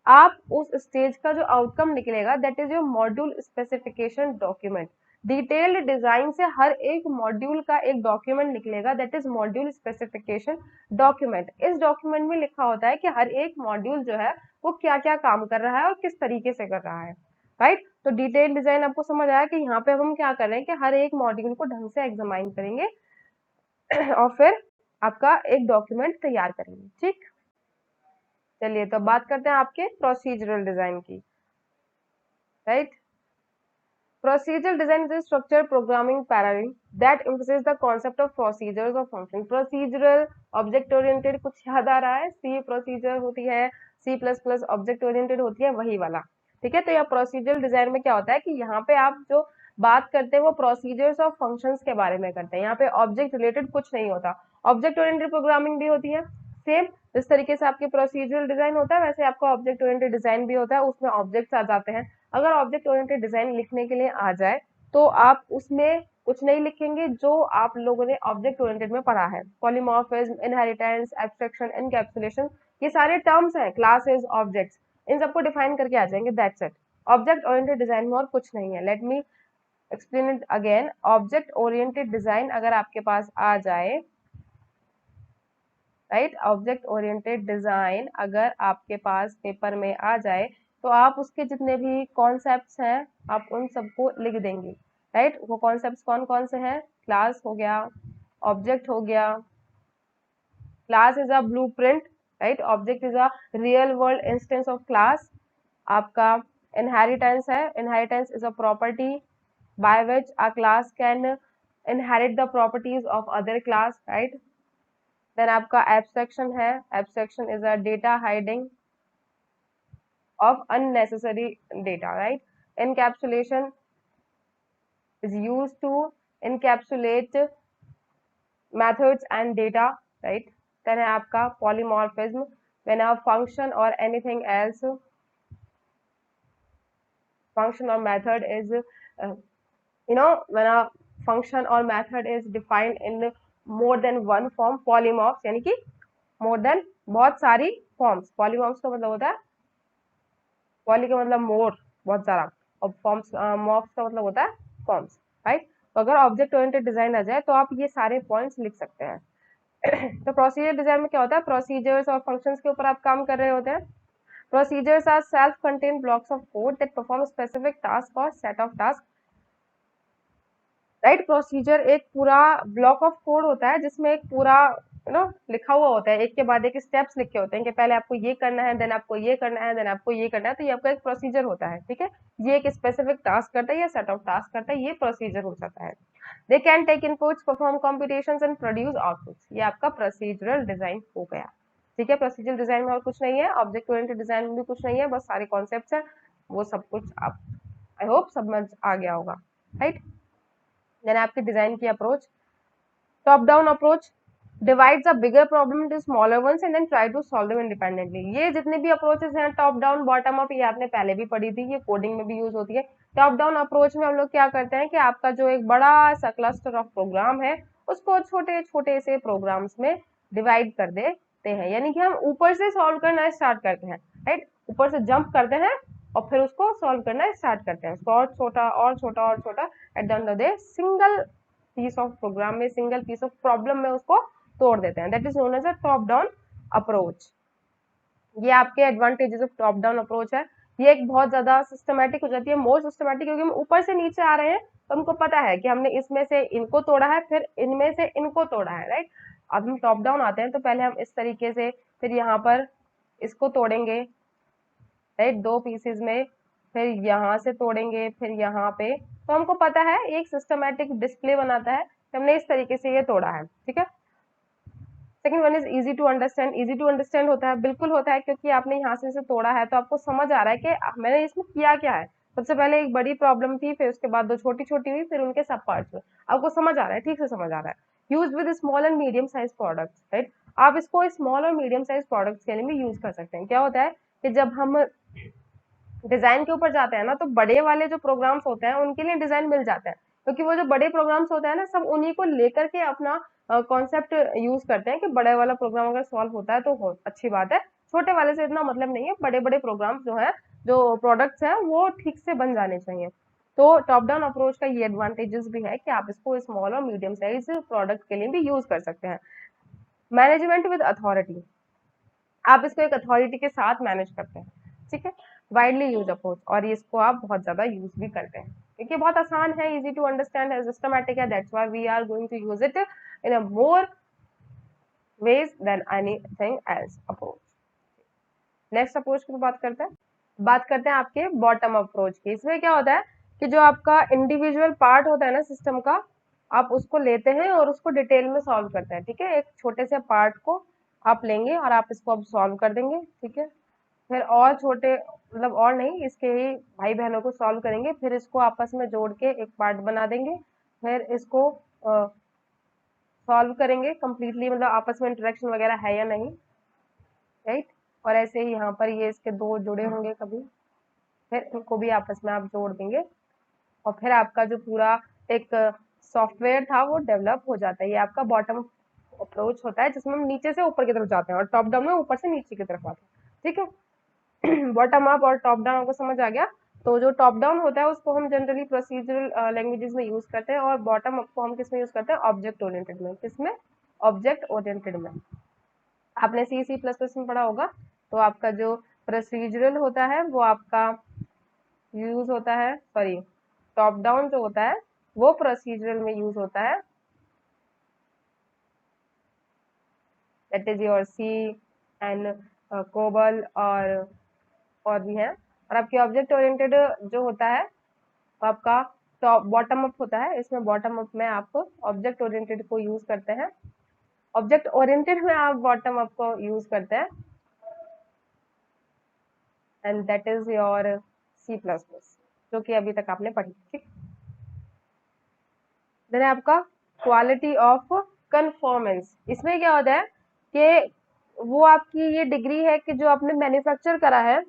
Speaker 1: आप उस स्टेज का जो आउटकम निकलेगा that is your module specification document. Detailed design से हर एक मॉड्यूल का एक डॉक्यूमेंट निकलेगा that is module specification document. इस डॉक्यूमेंट में लिखा होता है कि हर एक मॉड्यूल जो है वो क्या क्या काम कर रहा है और किस तरीके से कर रहा है, राइट। तो डिटेल डिजाइन आपको समझ आया कि यहाँ पे हम क्या कर रहे हैं कि हर एक मॉड्यूल को ढंग से एग्जामाइन करेंगे और फिर आपका एक डॉक्यूमेंट तैयार करेंगे, ठीक। चलिए तो बात करते हैं आपके प्रोसीजरल डिजाइन की, right. Procedural design is a structured programming paradigm that emphasizes the concept of procedures or function. Procedural, object oriented, कुछ याद आ रहा है? C प्रोसीजर होती है, C++ ऑब्जेक्ट ओरिएंटेड होती है, वही वाला, ठीक है। तो यह प्रोसीजरल डिजाइन में क्या होता है कि यहाँ पे आप जो बात करते हैं वो प्रोसीजर्स और फंक्शंस के बारे में करते हैं, यहाँ पे ऑब्जेक्ट रिलेटेड कुछ नहीं होता। ऑब्जेक्ट ओरिएंटेड प्रोग्रामिंग भी होती है सेम जिस तरीके से आपके प्रोसीजरल डिजाइन होता है वैसे आपका ऑब्जेक्ट ओरिएंटेड डिजाइन भी होता है, उसमें ऑब्जेक्ट्स आ जाते हैं। अगर ऑब्जेक्ट ओरिएंटेड डिजाइन लिखने के लिए आ जाए तो आप उसमें कुछ नहीं लिखेंगे जो आप लोगों ने ऑब्जेक्ट ओरिएंटेड में पढ़ा है, पॉलीमॉर्फिज्म, इनहेरिटेंस, एब्स्ट्रैक्शन, एनकैप्सुलेशन, ये सारे टर्म्स हैं, क्लासेस, ऑब्जेक्ट्स, इन सबको डिफाइन करके आ जाएंगे, that's it. Object oriented design में और कुछ नहीं है। Let me explain it again. Object oriented design अगर आपके पास आ जाए, राइट, ऑब्जेक्ट ओरिएंटेड डिजाइन अगर आपके पास पेपर में आ जाए तो आप उसके जितने भी कॉन्सेप्ट्स हैं आप उन सबको लिख देंगे, राइट। वो कॉन्सेप्ट्स कौन कौन से हैं? क्लास हो गया, ऑब्जेक्ट हो गया, class is a blueprint, right, object is a real world instance of class. आपका इनहेरिटेंस है, inheritance is a property by which a class can inherit the properties of other class, right. Then आपका abstraction है, abstraction is a data hiding of unnecessary data, right. Encapsulation is used to encapsulate methods and data, right. Then है आपका polymorphism, when a function or anything else, function or method is when a function or method is defined in more than one form, polymorphs यानी कि more than बहुत सारी forms, polymorphs का मतलब होता है, पॉली का मतलब मोर, बहुत सारा, और फॉर्म्स, मॉर्फ्स का मतलब होता है फॉर्म्स, राइट। तो अगर ऑब्जेक्ट ओरिएंटेड डिजाइन आ जाए तो आप ये सारे पॉइंट्स लिख सकते हैं। तो प्रोसीजर डिजाइन में क्या होता है? प्रोसीजर्स और फंक्शंस के ऊपर आप काम कर रहे होते हैं। Procedures are self contained blocks of code that perform specific task और set of task, right. Procedure एक पूरा ब्लॉक ऑफ कोड होता है जिसमें एक पूरा लिखा हुआ होता है, एक के बाद एक स्टेप्स लिखे होते हैं कि पहले आपको ये करना है, देन आपको ये करना है, देन आपको ये करना है। तो ये आपका एक प्रोसीजर होता है, ठीक है। ये एक स्पेसिफिक टास्क करता है, ये सेट ऑफ टास्क करता है, ये प्रोसीजर हो जाता है। They can take inputs, perform competitions and produce outputs. ये आपका प्रोसीजरल डिजाइन हो गया, ठीक है। प्रोसीजरल डिजाइन में और कुछ नहीं है, ऑब्जेक्ट ओरिएंटेड डिजाइन में भी कुछ नहीं है, बस सारे कॉन्सेप्ट्स है, वो सब कुछ आप आई होप समझ आ गया होगा, राइट। देन आपकी डिजाइन की approach, top down approach divides a bigger problem into smaller ones and then try to solve them independently। ये जितने भी अप्रोचेस हैं, टॉप डाउन बॉटम अप, ये आपने पहले भी पढ़ी थी, ये कोडिंग में भी यूज होती है। टॉप डाउन अप्रोच में हम लोग क्या करते हैं कि आपका जो एक बड़ा सा क्लस्टर ऑफ प्रोग्राम है उसको छोटे छोटे से प्रोग्राम्स में डिवाइड कर देते हैं, यानी कि हम ऊपर से सॉल्व करना स्टार्ट करते हैं, राइट। ऊपर से जंप करते हैं और फिर उसको सॉल्व करना स्टार्ट करते हैं, उसको और छोटा और छोटा और छोटा, at the end of the day single piece of program में, सिंगल पीस ऑफ प्रॉब्लम में उसको तोड़ देते हैं। That is known as a top down approach. ये आपके advantages of top down approach है। ये एक बहुत ज्यादा सिस्टमेटिक हो जाती है, मोर सिस्टमेटिक, क्योंकि हम ऊपर से नीचे आ रहे हैं तो हमको पता है कि हमने इसमें से इनको तोड़ा है, फिर इनमें से इनको तोड़ा है, राइट। अब हम टॉप डाउन आते हैं तो पहले हम इस तरीके से, फिर यहाँ पर इसको तोड़ेंगे, राइट, दो पीसेज में, फिर यहाँ से तोड़ेंगे, फिर यहाँ पे, तो हमको पता है एक सिस्टमेटिक डिस्प्ले बनाता है कि हमने इस तरीके से ये तोड़ा है, ठीक है। Second one is easy to understand. Easy to understand होता है, बिल्कुल होता है, क्योंकि आपने यहाँ से इसे तोड़ा है तो आपको समझ आ रहा है कि मैंने इसमें किया क्या है। सबसे पहले एक बड़ी प्रॉब्लम थी, फिर उसके बाद दो छोटी छोटी हुई, फिर उनके सब पार्ट्स हुए। आपको समझ आ रहा है, ठीक से समझ आ रहा है। Use with small and medium size products, right. आप इसको स्मॉल और मीडियम साइज प्रोडक्ट्स के लिए भी यूज कर सकते हैं। क्या होता है कि जब हम डिजाइन के ऊपर जाते हैं ना, तो बड़े वाले जो प्रोग्राम्स होते हैं उनके लिए डिजाइन मिल जाता है, क्योंकि वो जो बड़े प्रोग्राम्स होते हैं ना, सब उन्हीं को लेकर के अपना कॉन्सेप्ट यूज करते हैं कि बड़े वाला प्रोग्राम अगर सॉल्व होता है तो अच्छी बात है, छोटे वाले से इतना मतलब नहीं है। बड़े बड़े प्रोग्राम्स जो है, जो प्रोडक्ट्स हैं, वो ठीक से बन जाने चाहिए। तो टॉप डाउन अप्रोच का ये एडवांटेजेस भी है कि आप इसको स्मॉल और मीडियम साइज प्रोडक्ट के लिए भी यूज कर सकते हैं। मैनेजमेंट विद अथॉरिटी, आप इसको एक अथॉरिटी के साथ मैनेज करते हैं, ठीक है। वाइडली यूज अप्रोच, और इसको आप बहुत ज्यादा यूज भी करते हैं क्योंकि बहुत आसान है, इजी टू अंडरस्टैंड है, सिस्टमैटिक है। That's why we are going to use it in a more ways than anything else approach. Next approach की बात करते हैं आपके बॉटम अप्रोच की। इसमें क्या होता है कि जो आपका इंडिविजुअल पार्ट होता है ना सिस्टम का, आप उसको लेते हैं और उसको डिटेल में सॉल्व करते हैं, ठीक है। एक छोटे से पार्ट को आप लेंगे और आप इसको अब सॉल्व कर देंगे, ठीक है। फिर और छोटे, मतलब और नहीं, इसके ही भाई बहनों को सॉल्व करेंगे, फिर इसको आपस में जोड़ के एक पार्ट बना देंगे, फिर इसको सॉल्व करेंगे कंप्लीटली, मतलब आपस में इंटरेक्शन वगैरह है या नहीं, राइट। और ऐसे ही यहाँ पर ये इसके दो जुड़े होंगे कभी, फिर इनको भी आपस में आप जोड़ देंगे, और फिर आपका जो पूरा एक सॉफ्टवेयर था वो डेवलप हो जाता है। ये आपका बॉटम अप्रोच होता है, जिसमें हम नीचे से ऊपर की तरफ जाते हैं, और टॉप डाउन में ऊपर से नीचे की तरफ आते हैं, ठीक है। बॉटम अप और टॉप डाउन आपको समझ आ गया। तो जो टॉप डाउन होता है उसको हम जनरली प्रोसीजरल लैंग्वेजेस में यूज करते हैं, और बॉटम अप को हम किस में यूज करते हैं, ऑब्जेक्ट ओरिएंटेड में। किसमें, ऑब्जेक्ट ओरिएंटेड में। आपने सी प्लस प्लस में पढ़ा होगा। तो आपका जो प्रोसीजरल होता है वो आपका यूज होता है, सॉरी, टॉप डाउन जो होता है वो प्रोसीजरल में यूज होता है, that is your C and COBOL, और भी है। और आपके ऑब्जेक्ट ओरिएंटेड जो होता है वो आपका टॉप बॉटम अप होता है। इसमें बॉटम अप में आप ऑब्जेक्ट ओरिएंटेड को यूज करते हैं, ऑब्जेक्ट ओरिएंटेड में आप बॉटम अप को यूज करते हैं, and that is your C plus plus, जो कि अभी तक आपने पढ़ी, ठीक। देन आपका क्वालिटी ऑफ कन्फॉर्मेंस। इसमें क्या होता है कि वो आपकी ये डिग्री है कि जो आपने मैन्युफैक्चर करा है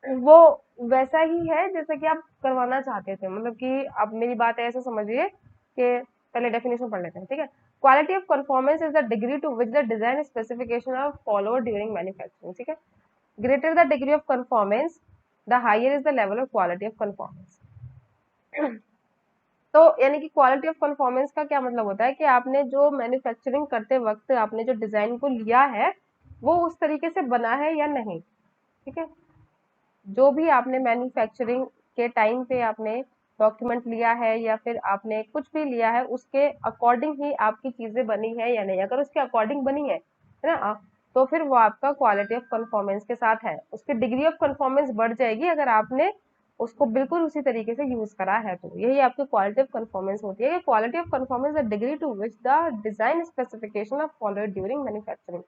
Speaker 1: वो वैसा ही है जैसा कि आप करवाना चाहते थे। मतलब कि आप मेरी बात ऐसे समझिए कि पहले डेफिनेशन पढ़ लेते हैं, ठीक है। Quality of performance is the degree to which the design specification are followed during manufacturing, ठीक है। Greater the degree of performance, the higher is the level of quality of performance. तो यानी कि क्वालिटी ऑफ परफॉर्मेंस का क्या मतलब होता है कि आपने जो मैन्युफैक्चरिंग करते वक्त आपने जो डिजाइन को लिया है वो उस तरीके से बना है या नहीं, ठीक है। जो भी आपने मैन्युफैक्चरिंग के टाइम पे आपने डॉक्यूमेंट लिया है या फिर आपने कुछ भी लिया है उसके अकॉर्डिंग ही आपकी चीजें बनी है या नहीं। अगर उसके अकॉर्डिंग बनी है ना, तो फिर वो आपका क्वालिटी ऑफ परफॉर्मेंस के साथ है, उसकी डिग्री ऑफ परफॉर्मेंस बढ़ जाएगी अगर आपने उसको बिल्कुल उसी तरीके से यूज करा है। तो यही आपकी क्वालिटी ऑफ परफॉर्मेंस होती है। Quality of performance the degree to which the design specification of followed during manufacturing.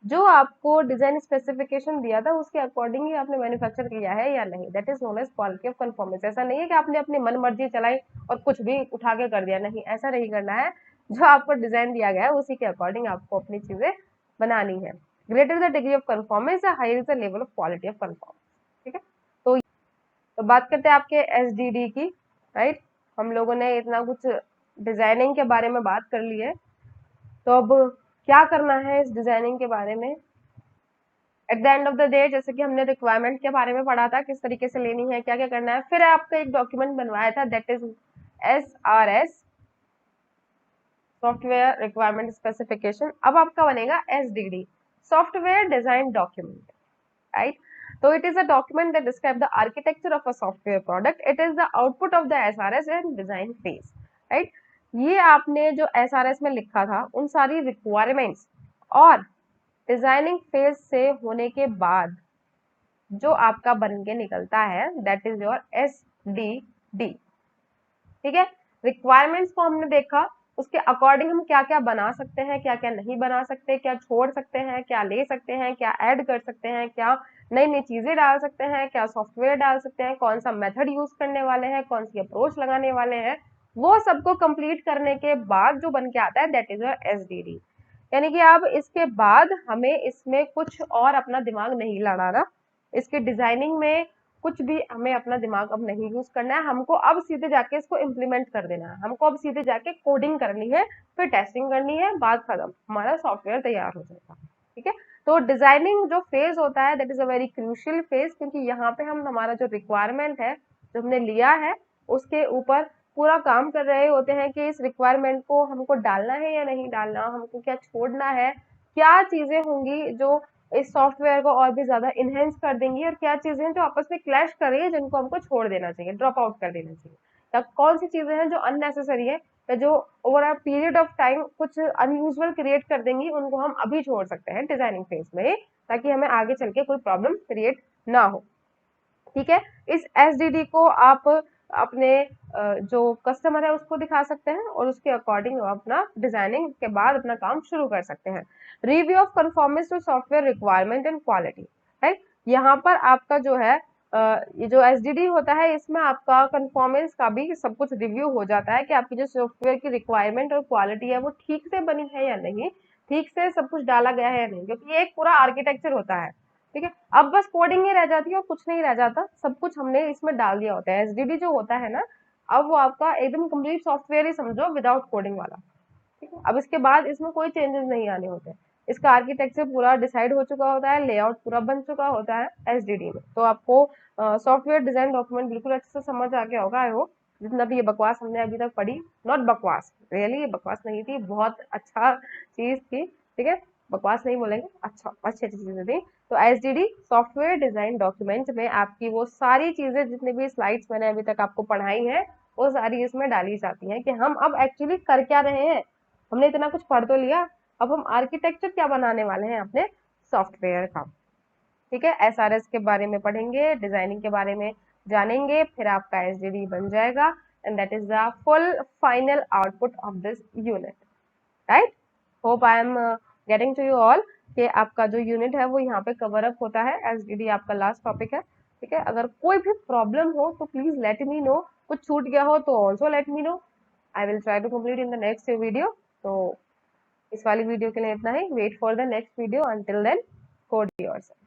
Speaker 1: जो आपको डिजाइन स्पेसिफिकेशन दिया था उसके अकॉर्डिंग ही आपने मैन्युफैक्चर किया है या नहीं, that is known as quality of performance. ऐसा नहीं है कि आपने अपनी मन मर्जी चलाई और कुछ भी उठा के कर दिया, नहीं, ऐसा नहीं करना है। जो आपको डिजाइन दिया गया है उसी के अकॉर्डिंग आपको अपनी चीजें बनानी है। Greater the degree of performance higher is the level of quality of performance. ठीक है, तो बात करते हैं आपके एसडीडी की। राइट, हम लोगों ने इतना कुछ डिजाइनिंग के बारे में बात कर ली है, तो अब क्या करना है इस डिजाइनिंग के बारे में। Eight the end of the day, जैसे कि हमने रिक्वायरमेंट के बारे में पढ़ा था, किस तरीके से लेनी है, क्या क्या करना है, फिर आपका एक डॉक्यूमेंट बनवाया था that is SRS, software requirement specification. अब आपका बनेगा SDD, software design document. Right, so it is a document that describes the architecture of a software product. It is the output of the SRS and design phase. Right, ये आपने जो SRS में लिखा था उन सारी रिक्वायरमेंट्स और designing phase से होने के बाद जो आपका बन के निकलता है दैट इज योर SDD। ठीक है, रिक्वायरमेंट्स को हमने देखा, उसके अकॉर्डिंग हम क्या क्या बना सकते हैं, क्या क्या नहीं बना सकते, क्या छोड़ सकते हैं, क्या ले सकते हैं, क्या ऐड कर सकते हैं, क्या नई नई चीजें डाल सकते हैं, क्या सॉफ्टवेयर डाल सकते हैं, कौन सा मेथड यूज करने वाले हैं, कौन सी अप्रोच लगाने वाले हैं, वो सबको कंप्लीट करने के बाद जो बन के आता है दैट इज योर SDD। यानी कि अब इसके बाद हमें इसमें कुछ और अपना दिमाग नहीं लड़ाना, इसके डिजाइनिंग में कुछ भी हमें अपना दिमाग अब नहीं यूज करना है, हमको अब सीधे जाके इसको इम्प्लीमेंट कर देना है, हमको अब सीधे जाके कोडिंग करनी है, फिर टेस्टिंग करनी है, बात खत्म, हमारा सॉफ्टवेयर तैयार हो जाएगा। ठीक है, तो डिजाइनिंग जो फेज होता है that is a very crucial phase, क्योंकि यहाँ पे हम हमारा जो रिक्वायरमेंट है जो हमने लिया है उसके ऊपर पूरा काम कर रहे होते हैं कि इस रिक्वायरमेंट को हमको डालना है या नहीं डालना, हमको क्या छोड़ना है, क्या चीजें होंगी जो इस सॉफ्टवेयर को और भी ज्यादा इनहेंस कर देंगी, और क्या चीजें हैं जो आपस में क्लैश कर रही है जिनको हमको छोड़ देना चाहिए, ड्रॉप आउट कर देना चाहिए, या कौन सी चीजें हैं जो अननेसेसरी है या जो over a period of time कुछ अनयूजुअल क्रिएट कर देंगी, उनको हम अभी छोड़ सकते हैं डिजाइनिंग फेज में, ताकि हमें आगे चल के कोई प्रॉब्लम क्रिएट ना हो। ठीक है, इस SDD को आप अपने जो कस्टमर है उसको दिखा सकते हैं और उसके अकॉर्डिंग अपना डिजाइनिंग के बाद अपना काम शुरू कर सकते हैं। Review of performance to software requirement and quality. Right, यहाँ पर आपका जो है ये जो SDD होता है इसमें आपका कंफॉर्मेंस का भी सब कुछ रिव्यू हो जाता है कि आपकी जो सॉफ्टवेयर की रिक्वायरमेंट और क्वालिटी है वो ठीक से बनी है या नहीं, ठीक से सब कुछ डाला गया है या नहीं, क्योंकि ये एक पूरा आर्किटेक्चर होता है। ठीक है, अब बस कोडिंग ही रह जाती है और कुछ नहीं रह जाता, सब कुछ हमने इसमें डाल दिया होता है। SDD जो होता है ना, अब वो आपका एकदम कंप्लीट सॉफ्टवेयर ही समझो विदाउट कोडिंग वाला। ठीक है, अब इसके बाद इसमें कोई चेंजेस नहीं आने होते, इसका आर्किटेक्चर पूरा डिसाइड हो चुका होता है, लेआउट पूरा बन चुका होता है SDD में। तो आपको सॉफ्टवेयर डिजाइन डॉक्यूमेंट बिल्कुल अच्छे से समझ आ गया होगा। आई होप जितना भी ये बकवास हमने अभी तक पढ़ी, नॉट बकवास, रियली ये बकवास नहीं थी, बहुत अच्छा चीज थी। ठीक है, बकवास नहीं बोलेंगे, अच्छा अच्छी अच्छी चीजें थी। तो SDD सॉफ्टवेयर डिजाइन डॉक्यूमेंट में आपकी वो सारी चीजें जितनी भी स्लाइड्स मैंने अभी तक आपको पढ़ाई हैं वो सारी इसमें डाली जाती हैं कि हम अब एक्चुअली कर क्या रहे हैं। हमने इतना कुछ पढ़ तो लिया, अब हम आर्किटेक्चर क्या बनाने वाले हैं अपने सॉफ्टवेयर का। ठीक है, SRS के बारे में पढ़ेंगे, डिजाइनिंग के बारे में जानेंगे, फिर आपका SDD बन जाएगा and that is the full final output of this unit. Right, hope I am getting to you all कि आपका जो यूनिट है वो यहाँ पे कवर अप होता है। SDD आपका लास्ट टॉपिक है। ठीक है, अगर कोई भी प्रॉब्लम हो तो प्लीज लेट मी नो, कुछ छूट गया हो तो also let me know, I will try to complete in the next video. तो इस वाली वीडियो के लिए इतना ही, wait for the next video, until then code yourself.